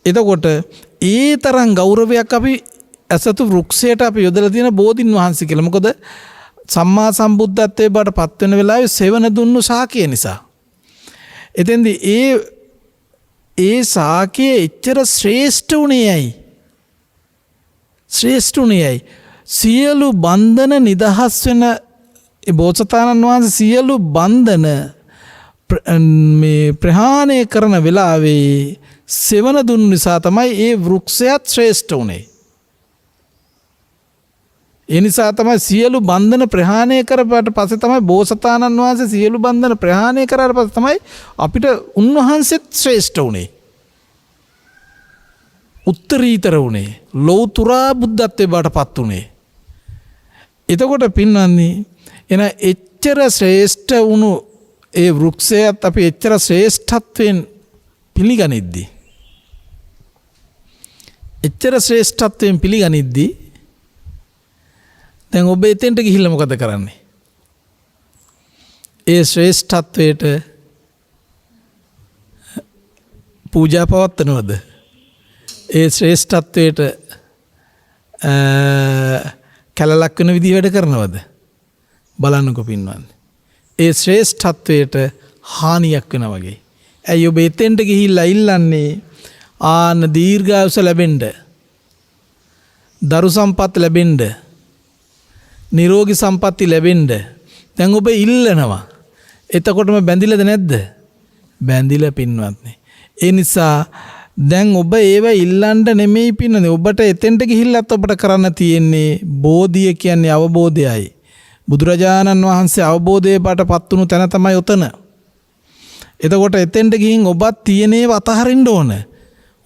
එතකොට ඒ තරම් ගෞරවයක් අපි ඇසතු වෘක්ෂයට අපි යොදලා තියෙන බෝධීන් වහන්සේ කියලා. මොකද සම්මා සම්බුද්ධත්වයේ බාට පත් වෙන වෙලාවේ සෙවණ දුන්නු ශාකය නිසා. එතෙන්දී ඒ ශාකය එච්චර ශ්‍රේෂ්ඨ උනේ ඇයි? ශ්‍රේෂ්ඨ උනේ ඇයි? සියලු බන්ධන නිදහස් වෙන ඒ බෝසතාණන් වහන්සේ සියලු බන්ධන මේ ප්‍රහාණය කරන වෙලාවේ සෙවණ දුන්නු නිසා තමයි ඒ වෘක්ෂයත් ශ්‍රේෂ්ඨ උනේ. ඒ නිසා තමයි සියලු බන්ධන ප්‍රහාණය කරපුවාට පස්සේ තමයි බෝසතාණන් වහන්සේ සියලු බන්ධන ප්‍රහාණය කරාට පස්සේ තමයි අපිට උන්වහන්සේත් ශ්‍රේෂ්ඨ උනේ. උත්තරීතර උනේ. ලෞතුරා බුද්ධත්වයට බාටපත් උනේ. එතකොට පින්වත්නි එන එච්චර ශ්‍රේෂ්ඨ වුණු ඒ වෘක්ෂයත් අපි එච්චර ශ්‍රේෂ්ඨත්වයෙන් පිළිගනිද්දී දැන් ඔබ එතෙන්ට ගිහිල්ලා මොකද කරන්නේ? ඒ ශ්‍රේෂ්ඨත්වයට පූජා පවත්වනවද? ඒ ශ්‍රේෂ්ඨත්වයට කැලලක් වෙන විදිහ වැඩ කරනවද? බලන්නකො පින්වත්නි. ඒ ශ්‍රේෂ්ඨත්වයට හානියක් වෙනා වගේ. ඇයි ඔබ එතෙන්ට ගිහිල්ලා ඉල්ලන්නේ ආන දීර්ඝායුෂ ලැබෙන්න, දරු සම්පත් ලැබෙන්න, නිරෝගී සම්පatti ලැබෙන්න. දැන් ඔබ ඉල්ලනවා. එතකොටම බැඳිලාද නැද්ද? බැඳිලා පින්වත්නි. ඒ නිසා දැන් ඔබ ඒව ඉල්ලන්න නෙමෙයි පින්නනේ. ඔබට එතෙන්ට ගිහිල්ලත් ඔබට කරන්න තියෙන්නේ බෝධිය කියන්නේ අවබෝධයයි. බුදුරජාණන් වහන්සේ අවබෝධයේ බාටපත් වුණු තැන තමයි උතන. එතකොට එතෙන්ට ගිහින් ඔබත් තියෙන ඒවා අතහරින්න ඕන.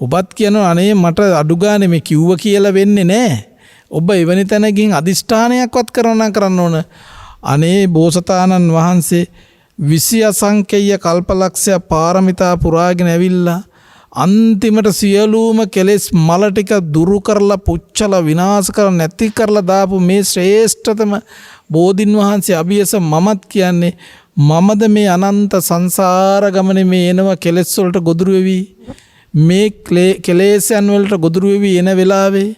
ඔබත් කියනවා අනේ මට අඩු ගානේ මේ කිව්ව කියලා වෙන්නේ නැහැ. ඔබ එවැනි තැන ගිහින් අදිෂ්ඨානයක්වත් කරන්න ඕන. අනේ බෝසතාණන් වහන්සේ 20 අසංකේය කල්පලක්ෂය පාරමිතා පුරාගෙන ඇවිල්ලා අන්තිමට සියලුම කෙලෙස් මල ටික දුරු කරලා පුච්චලා විනාශ කරලා නැති කරලා දාපු මේ ශ්‍රේෂ්ඨතම බෝධින් වහන්සේ අභියස මමත් කියන්නේ මමද මේ අනන්ත සංසාර ගමනේ මේ එනවා කෙලෙස් වලට ගොදුරු වෙවි මේ කෙලෙස්යන් වලට ගොදුරු වෙවි එන වෙලාවේ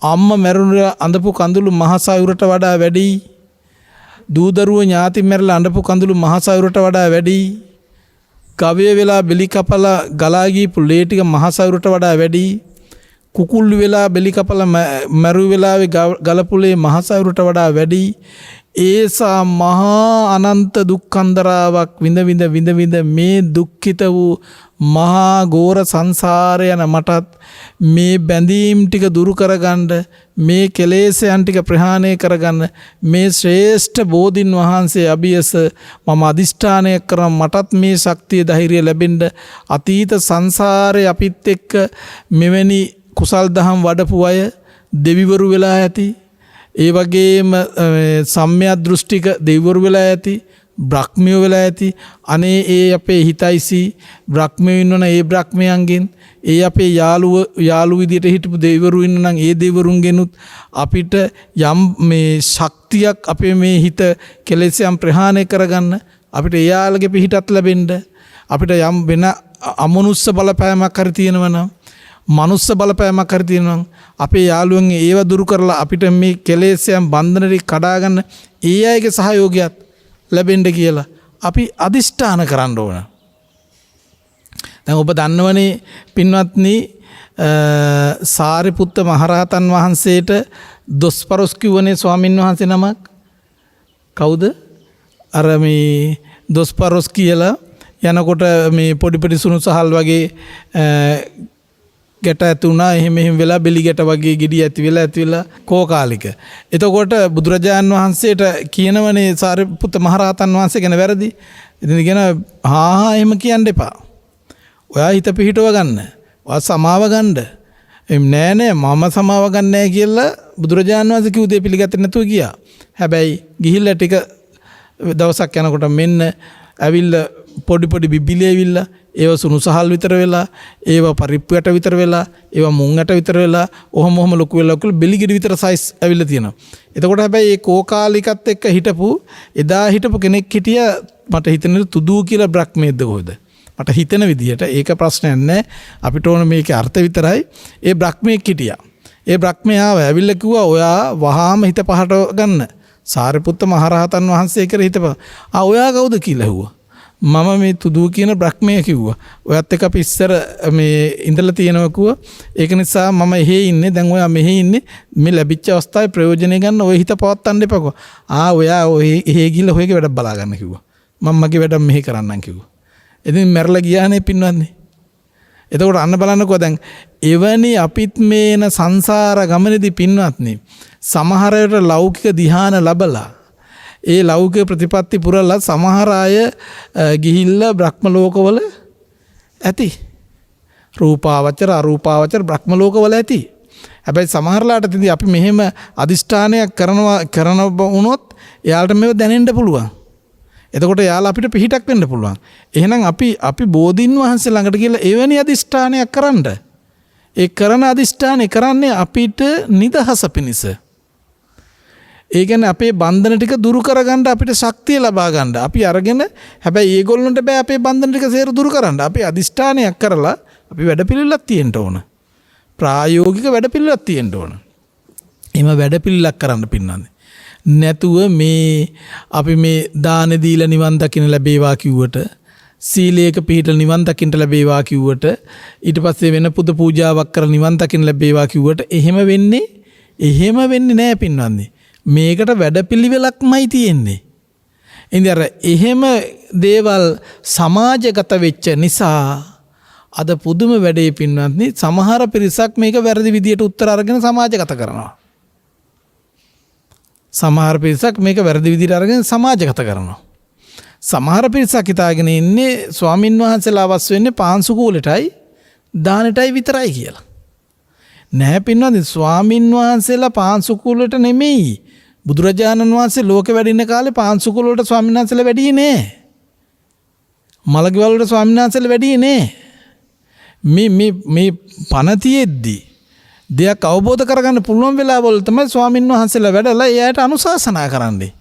අම්මා මැරුණ අඳපු කඳුළු මහසයුරට වඩා වැඩි දූදරුව ඥාති මැරලා අඳපු කඳුළු මහසයුරට වඩා වැඩි ගවය වෙලා බෙලි කපලා ගලා ගියපු ලේ ටික මහසයුරට වඩා වැඩි කුකුල්ලු වෙලා බෙලි කපලා මැරු වෙලාවේ ගලපුලේ මහසයුරට වඩා වැඩි ඒසා මහා අනන්ත දුක්ඛන්දරාවක් විඳ මේ දුක්ඛිත වූ මහා ගෝර සංසාරය යන මටත් මේ බැඳීම් ටික දුරු කරගන්න මේ කෙලෙස්යන් ටික ප්‍රහාණය කරගන්න මේ ශ්‍රේෂ්ඨ බෝධින් වහන්සේ අභියස මම අදිෂ්ඨානය කරන මටත් මේ ශක්තිය ධෛර්යය ලැබෙන්න අතීත සංසාරේ අපිත් එක්ක මෙවැනි කුසල් දහම් වඩපු අය දෙවිවරු වෙලා ඇති ඒ වගේම සම්‍යක් දෘෂ්ටික දෙවිවරු වෙලා ඇති බ්‍රහ්මියෝ වෙලා ඇති අනේ ඒ අපේ හිතයිසි බ්‍රහ්මයෝ ඉන්නවනම් ඒ බ්‍රහ්මයන්ගෙන් ඒ අපේ යාළු විදියට හිටපු දෙවිවරු ඉන්නනම් ඒ දෙවිවරුන්ගෙනුත් අපිට යම් මේ ශක්තියක් අපේ මේ හිත කෙලෙස්යන් ප්‍රහාණය කරගන්න අපිට එයාලගේ පිහිටත් ලැබෙන්න අපිට යම් වෙන අමනුස්ස බලපෑමක් හරි තියෙනවනම් මනුස්ස බලපෑමක් හරි තියෙනවා අපේ යාළුවන්ගේ ඒව දුරු කරලා අපිට මේ කෙලෙස්යන් බන්ධනරි කඩා ගන්න ඒ අයගේ සහයෝගයත් ලැබෙන්න කියලා අපි අදිෂ්ඨාන කරන්න ඕන. දැන් ඔබ දන්නවනේ පින්වත්නි සාරිපුත්ත මහරහතන් වහන්සේට දොස්පරොස් කිව්වනේ ස්වාමින් වහන්සේ නමක් කවුද? අර මේ දොස්පරොස් කියලා යනකොට මේ පොඩි සුණු සහල් වගේ ගැට ඇති වුණා එහෙම වෙලා බෙලි ගැට වගේ ගෙඩි ඇති වෙලා කෝකාලික. එතකොට බුදුරජාණන් වහන්සේට කියනවනේ සාරිපුත්ත මහරහතන් වහන්සේ ගැන වැරදි. ඉතින් කියන එහෙම කියන්න එපා. ඔයා හිත පිහිටව ගන්න. ඔයා සමාව ගන්න. නෑ මම සමාව ගන්න නෑ කියලා බුදුරජාණන් වහන්සේ කිව්ව දේ පිළිගත්තේ නැතුව ගියා. හැබැයි ගිහිල්ලා ටික දවසක් යනකොට මෙන්න ඇවිල්ලා පොඩි බිබිලි ඇවිල්ලා ඒව සුණු සහල් විතර වෙලා ඒව පරිප්පුවට විතර වෙලා ඒව මුංගට විතර වෙලා ඔහොම ලොකු වෙලා බෙලිගෙඩි විතර සයිස් ඇවිල්ලා තියෙනවා. එතකොට හැබැයි ඒ කෝකාලිකත් එක්ක හිටපු එදා හිටපු කෙනෙක් හිටියා මට හිතෙන්නේ තුදූ කියලා බ්‍රහ්මයේද කොහෙද? මට හිතෙන විදිහට ඒක ප්‍රශ්නයක් නෑ. අපිට ඕන මේකේ අර්ථ විතරයි. ඒ බ්‍රහ්මයෙක් හිටියා. ඒ බ්‍රහ්මයාව ඇවිල්ලා කිව්වා ඔයා වහාම හිත පහට ගන්න. සාරිපුත්ත මහරහතන් වහන්සේ කියලා හිතපන්. ඔයා කවුද කියලා ඇහුවා. මම මේ තුදූ කියන බ්‍රහ්මය කිව්වා. ඔයත් එක්ක අපි ඉස්සර මේ ඉඳලා තියෙනවා කිව්වා. ඒක නිසා මම එහෙ ඉන්නේ. දැන් ඔයා මෙහෙ ඉන්නේ. මේ ලැබිච්ච අවස්ථාවේ ප්‍රයෝජනෙ ගන්න ඔය හිත පවත්තන්න එපා කිව්වා. ඔයා ඔය එහෙ ගිහලා ඔයගේ වැඩක් බලා ගන්න කිව්වා. මම මගේ වැඩක් මෙහෙ කරන්නම් කිව්වා. ඉතින් මැරලා ගියානේ පින්වත්නි. එතකොට අන්න බලන්නකෝ දැන් එවැනි අපිත් මේන සංසාර ගමනේදී පින්වත්නි සමහර වෙලට ලෞකික ධ්‍යාන ලැබලා ඒ ලෞකික ප්‍රතිපත්ති පුරලා සමහර අය ගිහිල්ලා බ්‍රහ්ම ලෝකවල ඇති. රූපාවචර අරූපාවචර බ්‍රහ්ම ලෝකවල ඇති. හැබැයි සමහරලාට තියදී අපි මෙහෙම අදිෂ්ඨානයක් කරන වුණොත් එයාලට මේව දැනෙන්න පුළුවන්. එතකොට එයාලා අපිට පිහිටක් වෙන්න පුළුවන්. එහෙනම් අපි බෝධින් වහන්සේ ළඟට ගිහලා එවැනි අදිෂ්ඨානයක් කරන්න. ඒ කරන අදිෂ්ඨානය කරන්නේ අපිට නිදහස පිණිස. ඒ කියන්නේ අපේ බන්ධන ටික දුරු කරගන්න අපිට ශක්තිය ලබා ගන්න. අපි අරගෙන හැබැයි ඒගොල්ලන්ට බෑ අපේ බන්ධන ටික සේර දුරු කරන්න. අපි අදිෂ්ඨානයක් කරලා අපි වැඩපිළිවෙලක් තියෙන්න ඕන. ප්‍රායෝගික වැඩපිළිවෙලක් තියෙන්න ඕන. එහෙම වැඩපිළිවෙලක් කරන්න පින්නන්නේ. නැතුව මේ අපි මේ දාන දීලා නිවන් දකින්න ලැබේවා කිව්වට සීලයක පිළිපද නිවන් දකින්න ලැබේවා කිව්වට ඊට පස්සේ වෙන පුද පූජාවක් කරලා නිවන් දකින්න ලැබේවා කිව්වට එහෙම වෙන්නේ නෑ පින්නන්නේ. මේකට වැඩපිළිවෙලක්මයි තියෙන්නේ. ඉතින් අර එහෙම දේවල් සමාජගත වෙච්ච නිසා අද පුදුම වැඩේ පින්වත්නි සමහර පිරිසක් මේක වැරදි විදියට උත්තර අරගෙන සමාජගත කරනවා. සමහර පිරිසක් මේක වැරදි විදියට අරගෙන සමාජගත කරනවා. සමහර පිරිසක් හිතාගෙන ඉන්නේ ස්වාමින් වහන්සේලා අවස් වෙන්නේ පාන්සු කූලෙටයි දානෙටයි විතරයි කියලා. නැහැ පින්වත්නි ස්වාමින් වහන්සේලා පාන්සු කූලෙට නෙමෙයි බුදුරජාණන් වහන්සේ ලෝකෙ වැඩින්න කාලේ පාංශුකුල වලට ස්වාමීන් වහන්සේලා වැඩියේ නෑ. මලගෙවල් වලට ස්වාමීන් වහන්සේලා වැඩියේ නෑ. මේ පණ තියෙද්දි දෙයක් අවබෝධ කරගන්න පුළුවන් වෙලාවවල තමයි ස්වාමීන් වහන්සේලා වැඩලා එයාට අනුශාසනා කරන්නේ.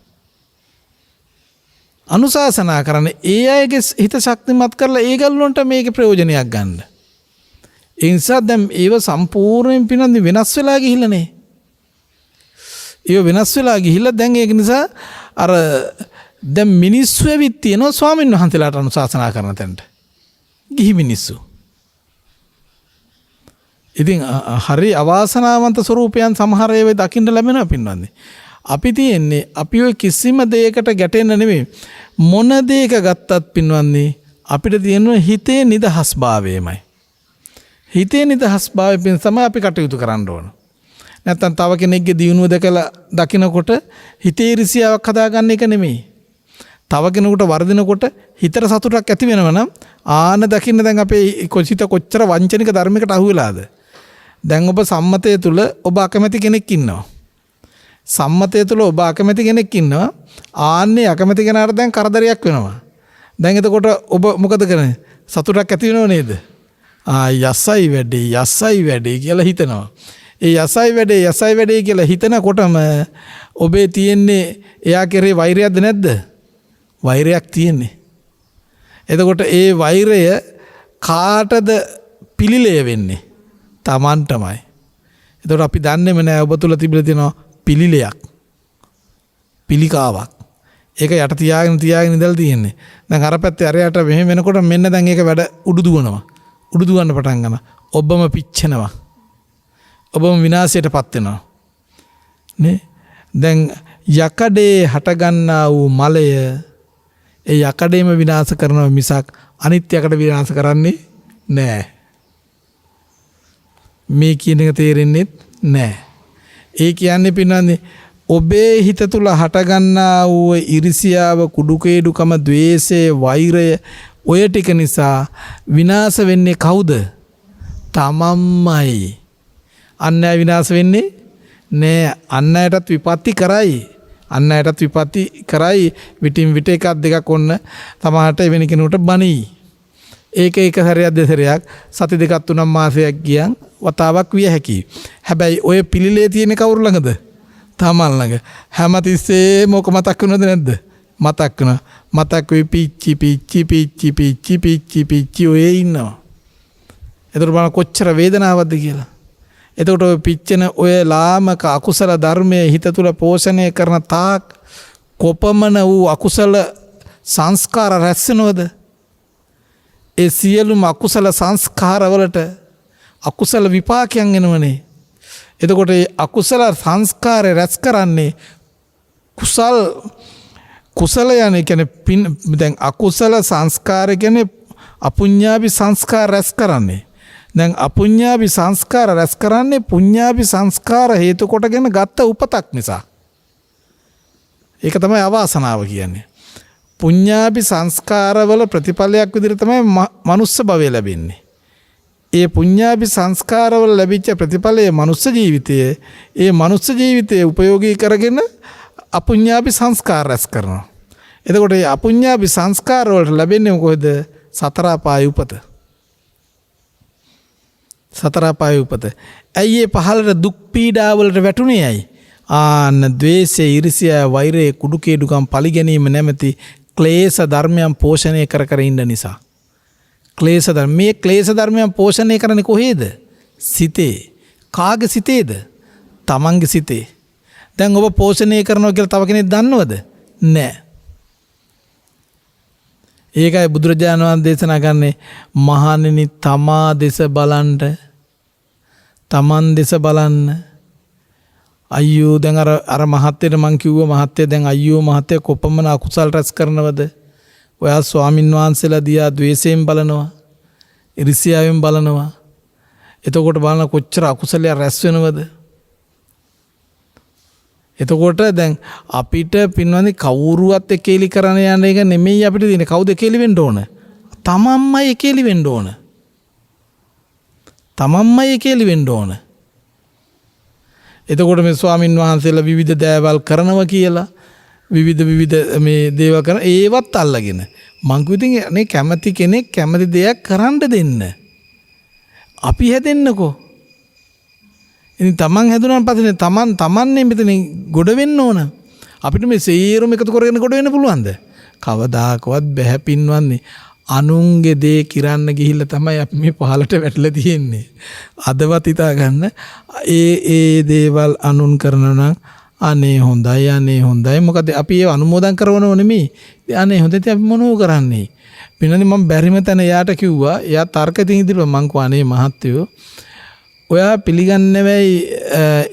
අනුශාසනා කරන්නේ ඒ අයගේ හිත ශක්තිමත් කරලා ඒ ගල්ලොන්ට මේකේ ප්‍රයෝජනයක් ගන්න. ඒ නිසා දැන් ඒව සම්පූර්ණයෙන් පිනන්දි වෙනස් වෙලා ගිහිල්ලානේ. ඒව වෙනස් වෙලා ගිහිල්ලා දැන් ඒක නිසා අර දැන් මිනිස්සු ඇවිත් තියෙනවා ස්වාමීන් වහන්සේලාට අනුශාසනා කරන තැනට. ගිහි මිනිස්සු. ඉතින් හරි අවාසනාවන්ත ස්වරූපයන් සමහර ඒවා දකින්න ලැබෙනවා පින්වත්නි. අපි තියෙන්නේ අපි ඔය කිසිම දෙයකට ගැටෙන්න නෙමෙයි. මොන දෙයක ගත්තත් පින්වත්නි අපිට තියෙන හිතේ නිදහස්භාවයමයි. හිතේ නිදහස්භාවය පින් තමයි අපි කටයුතු කරන්න ඕන. නැත්තම් තව කෙනෙක්ගේ දියුණුව දැකලා දකිනකොට හිතේ iriසියාවක් හදාගන්න එක නෙමෙයි. තව කෙනෙකුට වර්ධිනකොට හිතට සතුටක් ඇති වෙනවා නම් ආන දකින්න දැන් අපේ හිත කොච්චර වංචනික ධර්මයකට අහු වෙලාද? දැන් ඔබ සම්මතය තුල ඔබ අකමැති කෙනෙක් ඉන්නවා. සම්මතය තුල ඔබ අකමැති කෙනෙක් ඉන්නවා. ආන්නේ අකමැති කෙනාට දැන් කරදරයක් වෙනවා. දැන් එතකොට ඔබ මොකද කරන්නේ? සතුටක් ඇති වෙනව නේද? යසයි වැඩේ කියලා හිතනවා. ඒ යසයි වැඩේ කියලා හිතනකොටම ඔබේ තියෙන්නේ එයා කෙරේ වෛරයක්ද නැද්ද? වෛරයක් තියෙන්නේ. එතකොට ඒ වෛරය කාටද පිළිලය වෙන්නේ? Tamanටමයි. එතකොට අපි දන්නේම නෑ ඔබ තුල තිබිලා තියෙන පිළිලයක්. පිළිකාවක්. ඒක යට තියාගෙන ඉඳලා තියෙන්නේ. දැන් අර පැත්තේ අරයට මෙහෙම වෙනකොට මෙන්න දැන් ඒක වැඩ උඩු දුවනවා. උඩු දුවන්න පටන් ගන්නවා. ඔබම පිච්චෙනවා. ඔබම විනාශයටපත් වෙනවා. නේ? දැන් යකඩේ හටගන්නා වූ මලය ඒ යකඩේම විනාශ කරනවා මිසක් අනිත් යකඩ විනාශ කරන්නේ නෑ. මේ කියන එක තේරෙන්නේ නෑ. ඒ කියන්නේ පින්නන්නේ ඔබේ හිත තුල හටගන්නා වූ ඉරිසියාව, කුඩුකේඩුකම, ద్వේෂය, වෛරය ඔය ටික නිසා විනාශ වෙන්නේ කවුද? තමන්මයි. අන් අය විනාශ වෙන්නේ නෑ. අන් අයටත් විපත්ති කරයි. අන් අයටත් විපත්ති කරයි. විටින් විට එකක් දෙකක් ඔන්න තමහට වෙන කෙනෙකුට බණී. ඒක එක සැරයක් දෙසරයක් සති දෙකක් තුනක් මාසයක් ගියන් වතාවක් විය හැකියි. හැබැයි ඔය පිළිලේ තියෙන කවුරු ළඟද? තමන් ළඟ. හැමතිස්සෙම ඔක මතක් වෙනවද නැද්ද? මතක් වෙනවා. මතක් වෙයි පිච්චි ඔය ඉන්නවා. එතකොට බලන්න කොච්චර වේදනාවක්ද කියලා. එතකොට ඔය පිච්චෙන ඔය ලාමක අකුසල ධර්මයේ හිත තුල පෝෂණය කරන තාක් කොපමණ වූ අකුසල සංස්කාර රැස් වෙනවද? ඒ සියලුම අකුසල සංස්කාරවලට අකුසල විපාකයන් එනවනේ. එතකොට ඒ අකුසල සංස්කාරය රැස් කරන්නේ කුසල යන්නේ කියන්නේ දැන් අකුසල සංස්කාර කියන්නේ අපුඤ්ඤාභි සංස්කාර රැස් කරන්නේ. දැන් අපුඤ්ඤාභි සංස්කාර රැස් කරන්නේ පුඤ්ඤාභි සංස්කාර හේතු කොටගෙන ගත්ත උපතක් නිසා. ඒක තමයි අවාසනාව කියන්නේ. පුඤ්ඤාභි සංස්කාරවල ප්‍රතිඵලයක් විදිහට තමයි මනුස්ස භවය ලැබෙන්නේ. ඒ පුඤ්ඤාභි සංස්කාරවල ලැබිච්ච ප්‍රතිඵලයේ මනුස්ස ජීවිතයේ ඒ මනුස්ස ජීවිතයේ උපයෝගී කරගෙන අපුඤ්ඤාභි සංස්කාර රැස් කරනවා. එතකොට මේ අපුඤ්ඤාභි සංස්කාර වලට ලැබෙන්නේ මොකද? සතර අපාය උපත. සතර අපාය උපත. ඇයි මේ පහළට දුක් පීඩා වලට වැටුනේ ඇයි? ආන්න ද්වේෂය, ඊර්ෂ්‍යා, වෛරය, කුඩුකේඩුකම්, පරිගැනීම නැමැති ක්ලේශ ධර්මයන් පෝෂණය කර ඉන්න නිසා. ක්ලේශ ධර්ම මේ ක්ලේශ ධර්මයන් පෝෂණය කරන්නේ කොහේද? සිතේ. කාගේ සිතේද? තමන්ගේ සිතේ. දැන් ඔබ පෝෂණය කරනවා කියලා තව කෙනෙක් දන්නවද? නෑ. ඒකයි බුදුරජාණන් වහන්සේ දේශනා කරන්නේ මහණෙනි තමා දෙස බලන්න. තමන් දෙස බලන්න. අයියෝ දැන් අර මහත්තයට මං කිව්වා මහත්තයා දැන් අයියෝ මහත්තයා කොපමණ අකුසල් රැස් කරනවද? ඔයා ස්වාමින් වහන්සේලා දිහා ද්වේෂයෙන් බලනවා. ඉරිසියාවෙන් බලනවා. එතකොට බලන කොච්චර අකුසලයක් රැස් වෙනවද? එතකොට දැන් අපිට පින්වන්දි කවුරුවත් එකේලි කරන යන එක නෙමෙයි අපිට තියෙන්නේ. කවුද එකේලි වෙන්න ඕන? තමන්මයි එකේලි වෙන්න ඕන. තමන්මයි එකේලි වෙන්න ඕන. එතකොට මේ ස්වාමින් වහන්සේලා විවිධ දෑවල් කරනවා කියලා විවිධ මේ දේවල් කරන ඒවත් අල්ලගෙන මං කිව්විතින් අනේ කැමති කෙනෙක් කැමති දෙයක් කරන්න දෙන්න. අපි හැදෙන්නකෝ. ඉතින් තමන් හැදුනාන් පස්සේ තමන්නේ මෙතන ගොඩ වෙන්න ඕන. අපිට මේ සේරම එකතු කරගෙන ගොඩ වෙන්න පුළුවන්ද? කවදාකවත් බැහැ පින්වන්නේ. අනුන්ගේ දේ කිරන්න ගිහිල්ලා තමයි අපි මේ පහලට වැටලා තියෙන්නේ. අදවත් හිතා ගන්න ඒ දේවල් අනුන් කරනවා නම් අනේ හොඳයි මොකද අපි ඒව අනුමෝදන් කරනව නෙමෙයි. අනේ හොඳයි අපි මොනව කරන්නේ? පින්නනේ මම බැරිම තැන එයාට කිව්වා. එයා තර්ක තින් ඉදිරිය මං කෝ අනේ මහත්තයෝ ඔයා පිළිගන්නේ වෙයි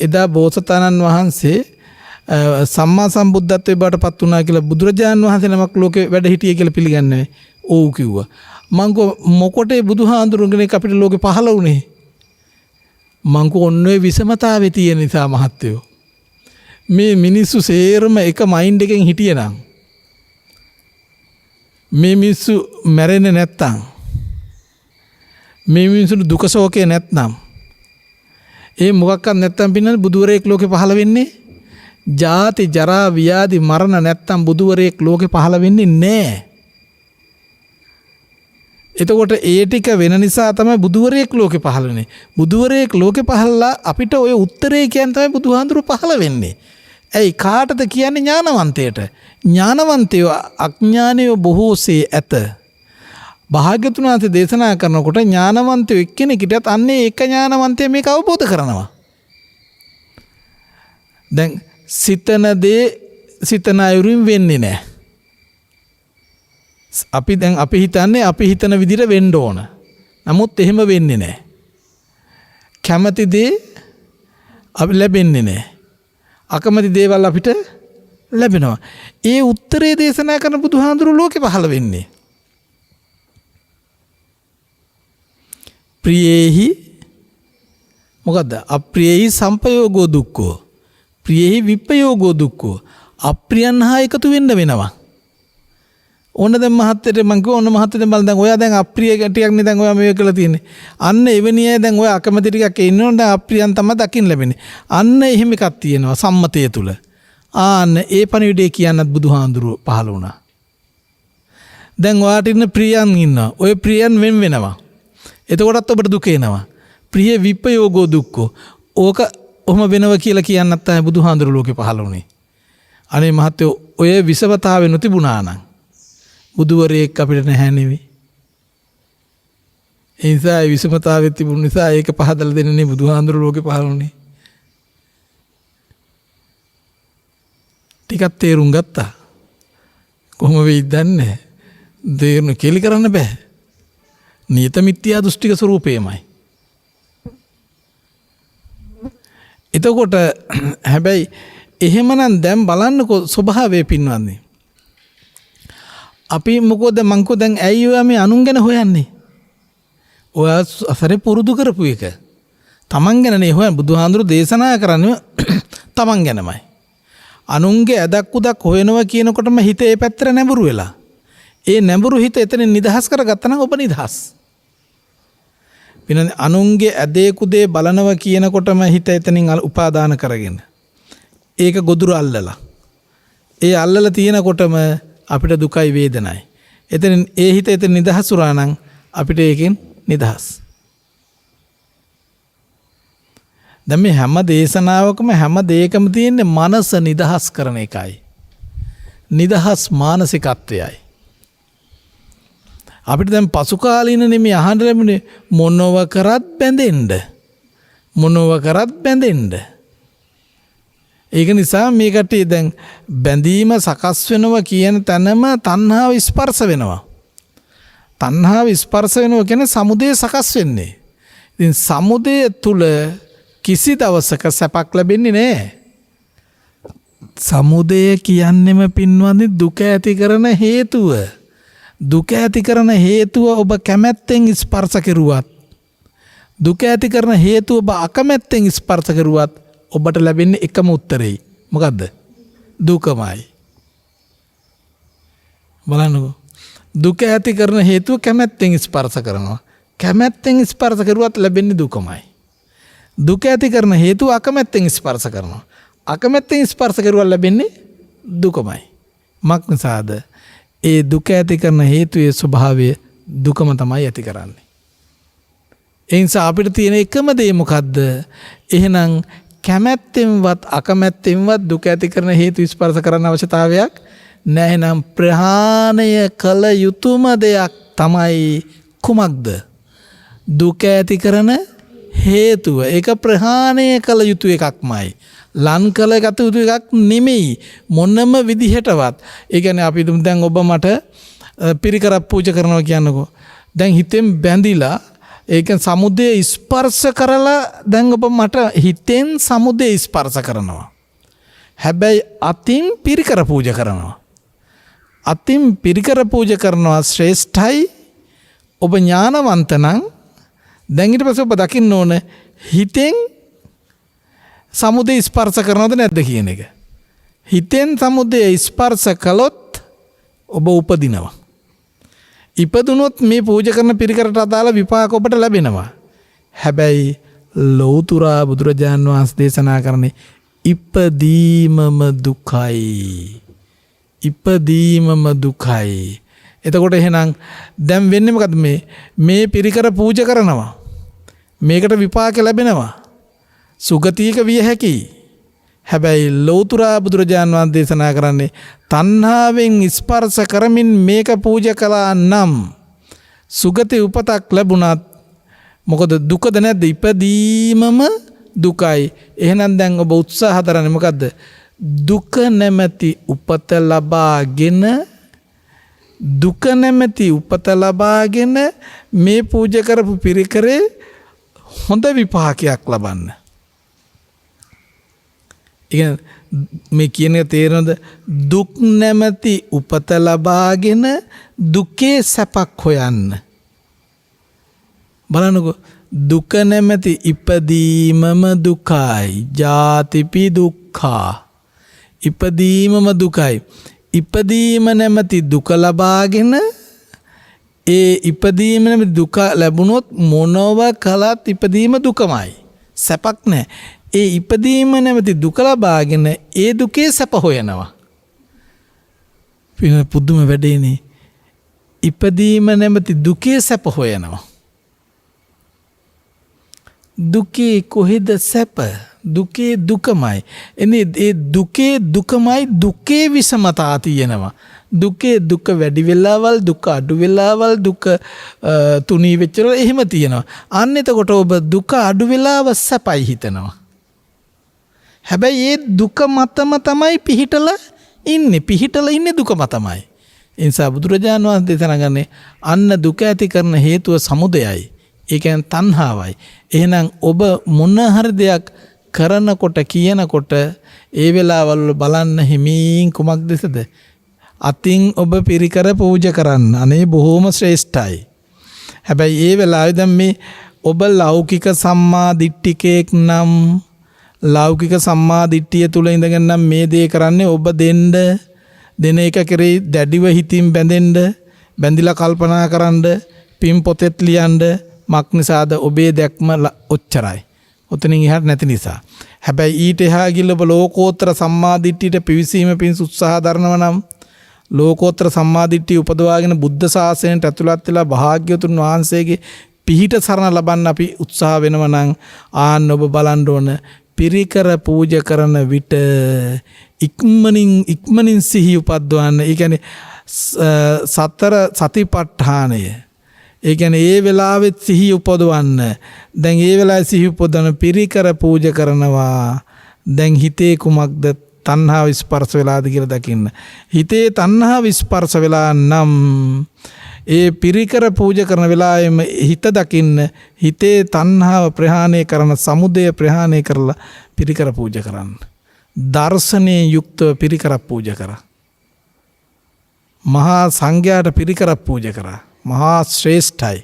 එදා බෝසතාණන් වහන්සේ සම්මා සම්බුද්ධත්වයේ බවට පත් වුණා කියලා බුදුරජාණන් වහන්සේ නමක් ලෝකේ වැඩ හිටියේ කියලා පිළිගන්නේ නැහැ. ඔව් කිව්වා. මං කෝ මොකටේ බුදුහාඳුරුගෙන අපිට ලෝකේ පහළ වුණේ? මං කෝ ඔන්න ඔය විසමතාවේ තියෙන නිසා මහත්තයෝ. මේ මිනිස්සු සේරම එක මයින්ඩ් එකෙන් හිටියනම් මේ මිනිස්සු මැරෙන්නේ නැත්තම් මේ මිනිස්සුන්ට දුක ශෝකේ නැත්නම් ඒ මොකක්වත් නැත්තම් පින්නන්නේ බුදුවරයෙක් ලෝකේ පහළ වෙන්නේ ජාති ජරා ව්‍යාධි මරණ නැත්තම් බුදුවරයෙක් ලෝකේ පහළ වෙන්නේ නැහැ. එතකොට ඒ ටික වෙන නිසා තමයි බුදුවරයෙක් ලෝකේ පහළ වෙන්නේ. බුදුවරයෙක් ලෝකේ පහළලා අපිට ඔය උත්තරේ කියන්නේ තමයි බුදුහාඳුරු පහළ වෙන්නේ. ඇයි කාටද කියන්නේ? ඥානවන්තයට. ඥානවන්තයෝ අඥානයෝ බොහෝසේ ඇත. භාග්‍යතුන් වහන්සේ දේශනා කරනකොට ඥානවන්තයෝ එක්කෙනෙක්ටත් අන්නේ එක ඥානවන්තය මේක අවබෝධ කරනවා. දැන් සිතන දේ සිතන අයුරින් වෙන්නේ නැහැ. අපි හිතන්නේ අපි හිතන විදිහට වෙන්න ඕන. නමුත් එහෙම වෙන්නේ නැහැ. කැමති දේ අපි ලැබෙන්නේ නැහැ. අකමැති දේවල් අපිට ලැබෙනවා. ඒ උත්තරේ දේශනා කරන බුදුහාඳුරු ලෝකේ පහළ වෙන්නේ. ප්‍රියේහි මොකද්ද? අප්‍රියේහි සම්පයෝගෝ දුක්ඛෝ. ප්‍රියේහි විප්පයෝගෝ දුක්ඛෝ. අප්‍රියන් හා එකතු වෙන්න වෙනවා. ඕන දැන් මහත්තයට මං කිව්වා ඕන මහත්තයට බලන්න දැන් ඔයා දැන් අප්‍රිය ටිකක් නේ දැන් ඔයා මේක කරලා තියෙන්නේ. අන්න එවැනි අය දැන් ඔය අකමැති ටිකක් ඉන්නවනේ දැන් අප්‍රියන් තමයි දකින්න ලැබෙන්නේ. අන්න එහෙම එකක් තියෙනවා සම්මතය තුල. ආන්න ඒ පණිවිඩය කියන්නත් බුදුහාඳුරුව පහළ වුණා. දැන් ඔයාට ඉන්න ප්‍රියයන් ඉන්නවා. ඔය ප්‍රියයන් වෙන වෙනවා. එතකොටත් ඔබට දුක එනවා. ප්‍රිය විප්පයෝගෝ දුක්ඛෝ. ඕක ඔහම වෙනව කියලා කියන්නත් තමයි බුදුහාඳුරුව ලෝකේ පහළ වුණේ. අනේ මහත්තයෝ ඔය විසවතාවේ නොතිබුණා නම් බුදුවරයෙක් අපිට නැහැ නෙවෙයි. ඒ නිසා ඒ විසමතාවෙත් තිබුණ නිසා ඒක පහදලා දෙන්නේ බුදුහාඳුරු ලෝකේ පහළ වුණේ. ටිකක් තේරුම් ගත්තා. කොහොම වෙයිද දන්නේ? දේරණ කෙලි කරන්න බෑ. නියත මිත්‍යා දෘෂ්ටික ස්වરૂපේමයි. එතකොට හැබැයි එහෙමනම් දැන් බලන්නකෝ ස්වභාවය පින්වන්නේ. අපි මොකද මංකෝ දැන් ඇයි ඔයා මේ අනුන් ගැන හොයන්නේ? ඔයා අසරේ පුරුදු කරපු එක. තමන් ගැන නේ හොයන්නේ. බුදුහාඳුරු දේශනා කරන්නේ තමන් ගැනමයි. අනුන්ගේ ඇදක් උදක් හොයනවා කියනකොටම හිත ඒ පැත්තට නැඹුරු වෙලා. ඒ නැඹුරු හිත එතනින් නිදහස් කරගත්තා නම් ඔබ නිදහස්. වෙන අනුන්ගේ ඇදේ කුදේ බලනවා කියනකොටම හිත එතනින් උපාදාන කරගෙන. ඒක ගොදුරු අල්ලලා. ඒ අල්ලලා තියෙනකොටම අපිට දුකයි වේදනයි. එතන ඒ හිත එතන නිදහස් වුණා නම් අපිට ඒකෙන් නිදහස්. දැන් මේ හැම දේශනාවකම හැම දෙයකම තියෙන්නේ මනස නිදහස් කරන එකයි. නිදහස් මානසිකත්වයයි. අපිට දැන් පසු කාලීන නෙමෙයි අහන්න ලැබුණේ මොනව කරත් බැඳෙන්න. මොනව කරත් බැඳෙන්න. ඒක නිසා මේ කට්ටිය දැන් බැඳීම සකස් වෙනවා කියන තැනම තණ්හාව ස්පර්ශ වෙනවා. තණ්හාව ස්පර්ශ වෙනවා කියන්නේ සමුදය සකස් වෙන්නේ. ඉතින් සමුදය තුල කිසි දවසක සැපක් ලැබෙන්නේ නැහැ. සමුදය කියන්නේම පින්වන්දි දුක ඇති කරන හේතුව. දුක ඇති කරන හේතුව ඔබ කැමැත්තෙන් ස්පර්ශ කෙරුවත් දුක ඇති කරන හේතුව ඔබ අකමැත්තෙන් ස්පර්ශ කෙරුවත් ඔබට ලැබෙන්නේ එකම උත්තරේ. මොකද්ද? දුකමයි. බලන්නකෝ. දුක ඇති කරන හේතුව කැමැත්තෙන් ස්පර්ශ කරනවා. කැමැත්තෙන් ස්පර්ශ කරුවත් ලැබෙන්නේ දුකමයි. දුක ඇති කරන හේතුව අකමැත්තෙන් ස්පර්ශ කරනවා. අකමැත්තෙන් ස්පර්ශ කරුවා ලැබෙන්නේ දුකමයි. මක් නිසාද? ඒ දුක ඇති කරන හේතුවේ ස්වභාවය දුකම තමයි ඇති කරන්නේ. ඒ නිසා අපිට තියෙන එකම දේ මොකද්ද? එහෙනම් කැමැත්තෙන්වත් අකමැත්තෙන්වත් දුක ඇති කරන හේතු ස්පර්ශ කරන්න අවශ්‍යතාවයක් නැහැ. එහෙනම් ප්‍රහාණය කළ යුතුම දෙයක් තමයි කුමක්ද? දුක ඇති කරන හේතුව. ඒක ප්‍රහාණය කළ යුතු එකක්මයි. ලන් කළ ගත යුතු එකක් නෙමෙයි මොනම විදිහටවත්. ඒ කියන්නේ අපි දැන් ඔබ මට පිරිකරක් පූජා කරනවා කියන්නකෝ. දැන් හිතෙන් බැඳිලා ඒක සමුදය ස්පර්ශ කරලා දැන් ඔබ මට හිතෙන් සමුදය ස්පර්ශ කරනවා. හැබැයි අතින් පිරිකර පූජා කරනවා. අතින් පිරිකර පූජා කරනවා ශ්‍රේෂ්ඨයි. ඔබ ඥානවන්ත නම් දැන් ඊට පස්සේ ඔබ දකින්න ඕන හිතෙන් සමුදය ස්පර්ශ කරනවද නැද්ද කියන එක. හිතෙන් සමුදය ස්පර්ශ කළොත් ඔබ උපදිනවා. ඉපදුනොත් මේ පූජා කරන පිරිකරට අදාළ විපාක ඔබට ලැබෙනවා. හැබැයි ලෞතුරා බුදුරජාන් වහන්සේ දේශනා කරන්නේ ඉපදීමම දුකයි. ඉපදීමම දුකයි. එතකොට එහෙනම් දැන් වෙන්නේ මොකද්ද? මේ පිරිකර පූජා කරනවා. මේකට විපාක ලැබෙනවා. සුගතියක විය හැකියි. හැබැයි ලෞතුරා බුදුරජාන් වහන්සේ දේශනා කරන්නේ තණ්හාවෙන් ස්පර්ශ කරමින් මේක පූජා කළා නම් සුගති උපතක් ලැබුණත් මොකද දුකද නැද්ද? ඉපදීමම දුකයි. එහෙනම් දැන් ඔබ උත්සාහ කරන්නේ මොකද්ද? දුක නැමැති උපත ලබාගෙන දුක නැමැති උපත ලබාගෙන මේ පූජා කරපු පිරිකරේ හොඳ විපාකයක් ලබන්න. මේ කියන තේරෙනවද? දුක් නැමැති උපත ලබාගෙන දුකේ සැපක් හොයන්න. බලන්නකෝ, දුක නැමැති ඉපදීමම දුකයි. ජාතිපි දුක්ඛා. ඉපදීමම දුකයි. ඉපදීම නැමැති දුක ලබාගෙන ඒ ඉපදීම නැමැති දුක ලැබුණොත් මොනව කළත් ඉපදීම දුකමයි. සැපක් නැහැ. ඒ ඉපදීම නැමැති දුක ලබාගෙන ඒ දුකේ සැප හොයනවා. පුදුම වැඩේනේ. ඉපදීම නැමැති දුකේ සැප හොයනවා. දුකේ කොහෙද සැප? දුකේ දුකමයි. එනේ ඒ දුකේ දුකමයි. දුකේ විෂමතා තියෙනවා. දුකේ දුක වැඩි වෙලාවල්, දුක අඩු වෙලාවල්, දුක තුනී වෙච්චවල එහෙම තියෙනවා. අන්න එතකොට ඔබ දුක අඩු වෙලාව සැපයි හිතනවා. හැබැයි ඒ දුක මතම තමයි පිහිටලා ඉන්නේ. පිහිටලා ඉන්නේ දුක මතමයි. ඒ නිසා බුදුරජාණන් වහන්සේ දේශනා කරන්නේ අන්න දුක ඇති කරන හේතුව සමුදයයි. ඒ කියන්නේ තණ්හාවයි. එහෙනම් ඔබ මොන හරි දෙයක් කරනකොට කියනකොට ඒ වෙලාවල් බලන්න හිමින් කුමක් දෙසද? අතින් ඔබ පිරිකර පූජා කරන්න. අනේ බොහොම ශ්‍රේෂ්ඨයි. හැබැයි ඒ වෙලාවේ දැන් මේ ඔබ ලෞකික සම්මා දිට්ඨිකෙක් නම් ලෞකික සම්මා දිට්ඨිය තුල ඉඳගෙන නම් මේ දේ කරන්නේ ඔබ දෙන එක කරේ දැඩිව හිතින් බැඳිලා කල්පනා කරන්න, පින් පොතෙත් ලියන්න. මක් නිසාද? ඔබේ දැක්ම ඔච්චරයි. ඔතනින් එහාට නැති නිසා. හැබැයි ඊට එහා ගිහිල්ලා ඔබ ලෝකෝත්තර සම්මා දිට්ඨියට පිවිසීම පිණිස උත්සාහ දරනවා නම්, ලෝකෝත්තර සම්මා දිට්ඨිය උපදවාගෙන බුද්ධ ශාසනයට ඇතුළත් වෙලා භාග්‍යවතුන් වහන්සේගේ පිහිට සරණ ලබන්න අපි උත්සාහ වෙනවා නම් ආන්න ඔබ බලන්න ඕන පිරිකර පූජා කරන විට ඉක්මනින් සිහි උපද්දවන්න. ඒ කියන්නේ සතර සතිපට්ඨානය. ඒ කියන්නේ ඒ වෙලාවෙත් සිහි උපදවන්න. දැන් ඒ වෙලාවේ සිහි උපදවන පිරිකර පූජා කරනවා. දැන් හිතේ කුමක්ද? තණ්හාව ස්පර්ශ වෙලාද කියලා දකින්න. හිතේ තණ්හාව ස්පර්ශ වෙලා නම් ඒ පිරිකර පූජා කරන වෙලාවෙම හිත දකින්න. හිතේ තණ්හාව ප්‍රහාණය කරන සමුදය ප්‍රහාණය කරලා පිරිකර පූජා කරන්න. දර්ශනයේ යුක්තව පිරිකර පූජා කරා. මහා සංඝයාට පිරිකර පූජා කරා. මහා ශ්‍රේෂ්ඨයි.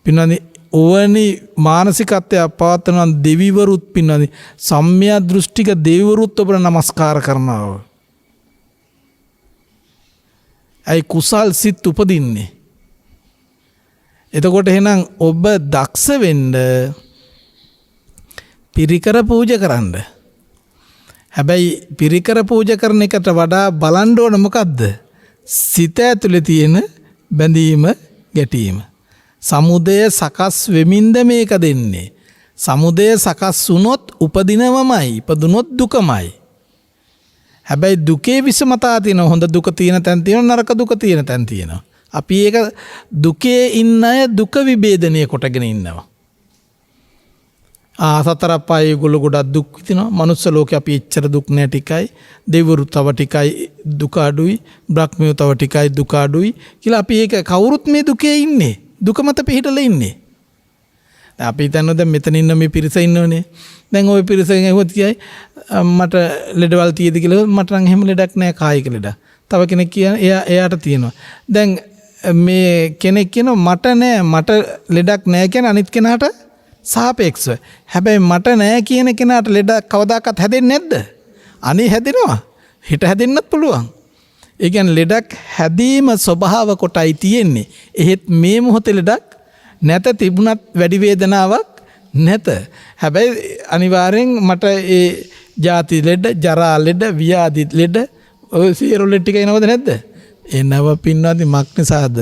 පින්නනි ඕවනි මානසිකත්වය පවත්වන දෙවිවරුත් පින්නනි සම්මිය දෘෂ්ටික දෙවිවරුත් ඔබට නමස්කාර කරනවා. ඇයි කුසල් සිත් උපදින්නේ. එතකොට එහෙනම් ඔබ දක්ෂ වෙන්න පිරිකර පූජ කරන්න. හැබැයි පිරිකර පූජ කරන එකට වඩා බලන්න ඕන මොකද්ද? සිත ඇතුලේ තියෙන බැඳීම ගැටීම. සමුදය සකස් වෙමින්ද මේක දෙන්නේ. සමුදය සකස් වුණොත් උපදිනවමයි, ඉපදුනොත් දුකමයි. හැබැයි දුකේ විසමතා තියෙන හොඳ දුක තියෙන තැන් තියෙනවා, නරක දුක තියෙන තැන් තියෙනවා. අපි ඒක දුකේ ඉන්න අය දුක විභේදනය කොටගෙන ඉන්නවා. සතර අපායේ ඒගොල්ලෝ ගොඩක් දුක් විඳිනවා. මනුස්ස ලෝකේ අපි එච්චර දුක් නෑ ටිකයි. දෙවිවරු තව ටිකයි දුක අඩුයි. බ්‍රහ්මයෝ තව ටිකයි දුක අඩුයි කියලා අපි ඒක කවුරුත් මේ දුකේ ඉන්නේ. දුක මත පිහිටලා ඉන්නේ. අපි හිතන්නේ දැන් මෙතන ඉන්න මේ පිරිස ඉන්නෝනේ. දැන් ওই පිරිසෙන් ඇහුවොත් කියයි මට ලෙඩවල් තියෙද කියලා. මට නම් එහෙම ලෙඩක් නෑ, කායික ලෙඩ. තව කෙනෙක් කියන එයාට තියෙනවා. දැන් මේ කෙනෙක් කියනවා මට නෑ, මට ලෙඩක් නෑ කියන අනිත් කෙනාට සාපේක්ෂව. හැබැයි මට නෑ කියන කෙනාට ලෙඩ කවදාකවත් හැදෙන්නේ නැද්ද? අනේ හැදෙනවා. හිත හැදෙන්නත් පුළුවන්. ඒ කියන්නේ ලෙඩක් හැදීම ස්වභාව කොටයි තියෙන්නේ. එහෙත් මේ මොහොතේ ලෙඩක් නැත, තිබුණත් වැඩි වේදනාවක් නැත. හැබැයි අනිවාර්යෙන් මට ඒ ජාති ලෙඩ, ජරා ලෙඩ, ව්‍යාධි ලෙඩ ඔය සියලු ලෙඩ ටික එනවද නැද්ද? එනව පින්නවද? මක් නිසාද?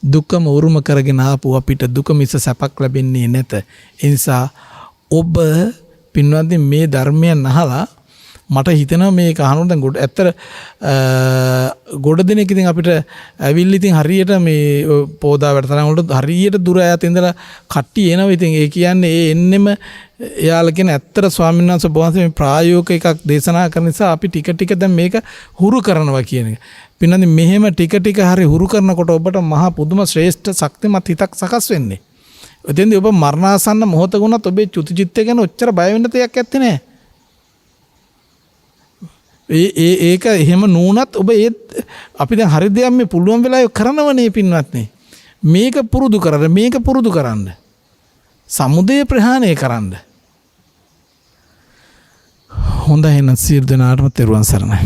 දුකම උරුම කරගෙන ආපු අපිට දුක මිස සැපක් ලැබෙන්නේ නැත. ඒ නිසා ඔබ පින්නවද මේ ධර්මයන් අහලා මට හිතෙනවා මේක අහනකොට දැන් ඇත්තට ගොඩ දෙනෙක් ඉතින් අපිට ඇවිල්ලා ඉතින් හරියට මේ පෝදා වැඩතරන් වලට හරියට දුර ඈත ඉඳලා කට්ටිය එනවා. ඉතින් ඒ කියන්නේ ඒ එන්නෙම එයාලා කියන ඇත්තට ස්වාමීන් වහන්සේ බොහොම මේ ප්‍රායෝගික එකක් දේශනා කරන නිසා අපි ටික ටික දැන් මේක හුරු කරනවා කියන එක. පින්නන්නේ මෙහෙම ටික ටික හරි හුරු කරනකොට ඔබට මහා පුදුම ශ්‍රේෂ්ඨ ශක්තිමත් හිතක් සකස් වෙන්නේ. එතෙන්දී ඔබ මරණාසන්න මොහොත ගුණත් ඔබේ චුති චිත්තය ගැන ඔච්චර බය වෙන්න දෙයක් ඇත්තේ නැහැ. ඒක එහෙම නුනත් ඔබ ඒ අපි දැන් හරි දෙයක් මේ පුළුවන් වෙලාවෙ කරනවනේ පින්වත්නි. මේක පුරුදු කරන්න, මේක පුරුදු කරන්න. සමුදය ප්‍රහාණය කරන්න. හොඳයි එහෙනම් සියලු දෙනාටම තෙරුවන් සරණයි.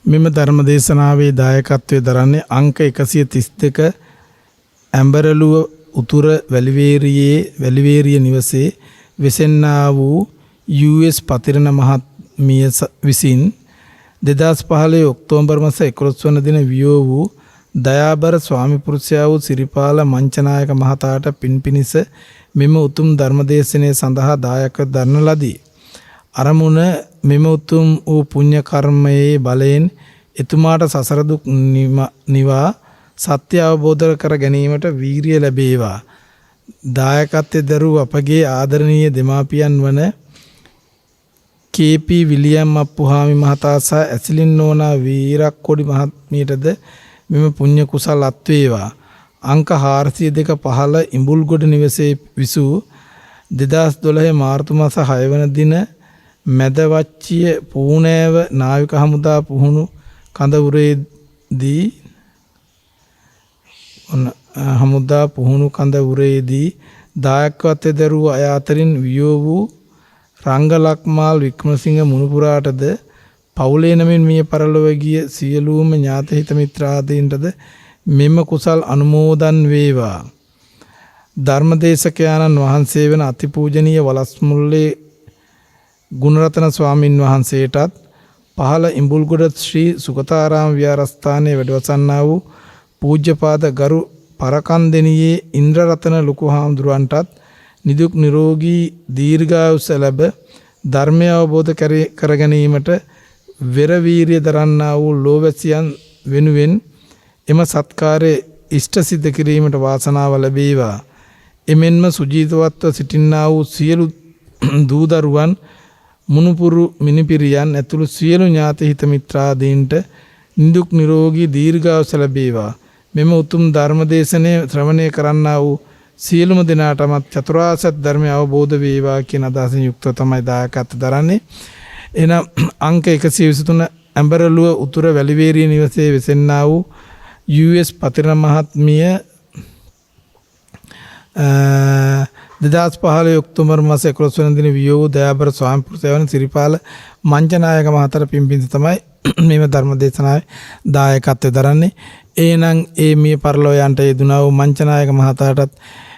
මෙම ධර්ම දේශනාවේ දායකත්වයේ දරන්නේ අංක 132 ඇඹරළුව උතුර වැලිවේරිය නිවසේ වෙසෙන්නා වූ US පතිරණ මහත්මිය විසින් 2015 ඔක්තෝබර් මාස 11 වන දින වියෝ වූ දයාබර ස්වාමි පුරුෂයා වූ සිරිපාල මංචනායක මහතාට පින් පිණිස මෙම උතුම් ධර්මදේශනය සඳහා දායක දරන ලදී. අරමුණ මෙම උතුම් වූ පුණ්‍ය කර්මයේ බලයෙන් එතුමාට සසර දුක් නිවා සත්‍ය අවබෝධ කර ගැනීමට වීරිය ලැබේවා. දායකත්වයේ දරූ අපගේ ආදරණීය දෙමාපියන් වන KP විලියම් අප්පුහාමි මහතා සහ ඇසිලින් නෝනා වීරක්කොඩි මහත්මියටද මෙම පුණ්‍ය කුසල් අත්වේවා. අංක 402 ඉඹුල්ගොඩ නිවසේ විසූ 2012 මාර්තු මාස 6 වන දින මැදවච්චිය පූනෑව නාවික හමුදා පුහුණු කඳවුරේදී දායකත්වයේ දරූ අය අතරින් වියෝ වූ රංගලක්මාල් වික්‍රමසිංහ මුණුපුරාටද පවුලේ නමින් මිය පරලොව ගිය සියලුම ඥාත හිත මිත්‍රාදීන්ටද මෙම කුසල් අනුමෝදන් වේවා. ධර්මදේශකයාණන් වහන්සේ වන අතිපූජනීය වලස්මුල්ලේ ගුණරතන ස්වාමින් වහන්සේටත් පහළ ඉඹුල්ගොඩ ශ්‍රී සුගතාරාම විහාරස්ථානයේ වැඩවසන්නා වූ පූජ්‍යපාද ගරු පරකන්දෙනියේ ඉන්ද්‍රරතන ලොකු හාමුදුරුවන්ටත් නිදුක් නිරෝගී දීර්ඝායුෂ ලැබ ධර්මය අවබෝධ කර ගැනීමට වෙර වීරිය දරන්නා වූ ලෝවැසියන් වෙනුවෙන් එම සත්කාරයේ ඉෂ්ට සිද්ධ කිරීමට වාසනාව ලැබේවා. එමෙන්ම සුජීතවත්ව සිටින්නා වූ සියලු දූ දරුවන් මුණුපුරු මිනිපිරියන් ඇතුළු සියලු ඥාති හිත මිත්‍රාදීන්ට නිදුක් නිරෝගී දීර්ඝායුෂ ලැබේවා. මෙම උතුම් ධර්මදේශනය ශ්‍රවණය කරන්නා වූ සියලුම දෙනාටමත් චතුරාර්ය සත්‍ය ධර්මය අවබෝධ වේවා කියන අදහසින් යුක්තව තමයි දායකත්වය දරන්නේ. එනම් අංක 123 ඇඹරළුව උතුර වැලිවේරිය නිවසේ වෙසෙන්නා වූ US පතිරණ මහත්මිය 2015 ඔක්තෝබර් මාස 11 වන දින වියෝ වූ දයාබර ස්වාමි පුරුෂයා වන සිරිපාල මංචනායක මහතාට පින් තමයි මෙම ධර්ම දේශනාවේ දායකත්වය දරන්නේ. එහෙනම් ඒ මිය පරලෝ යන්ට යෙදුනා වූ මංචනායක මහතාටත්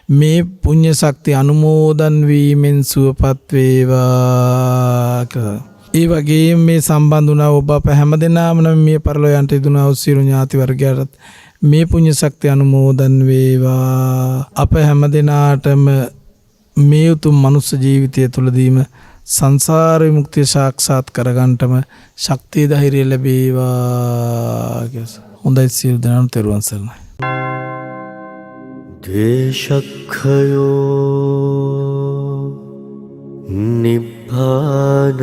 මේ පුණ්‍ය ශක්තිය අනුමෝදන් වීමෙන් සුවපත් වේවා කියලා. ඒ වගේම මේ සම්බන්ධ වුණා ඔබ අප හැමදෙනාම නම් මේ පරලෝ යන්ට ඉදුණා වූ සියලු ඥාති වර්ගයාට මේ පුණ්‍ය ශක්තිය අනුමෝදන් වේවා. අප හැමදෙනාටම මේ උතුම් මනුස්ස ජීවිතය තුළදීම සංසාර විමුක්තිය සාක්ෂාත් කරගන්නටම ශක්තිය ධෛර්යය ලැබේවා කියලා. හොඳයි සියලු දෙනාට තෙරුවන් සරණයි. ද්වේෂක්ඛයෝ නිබ්බානං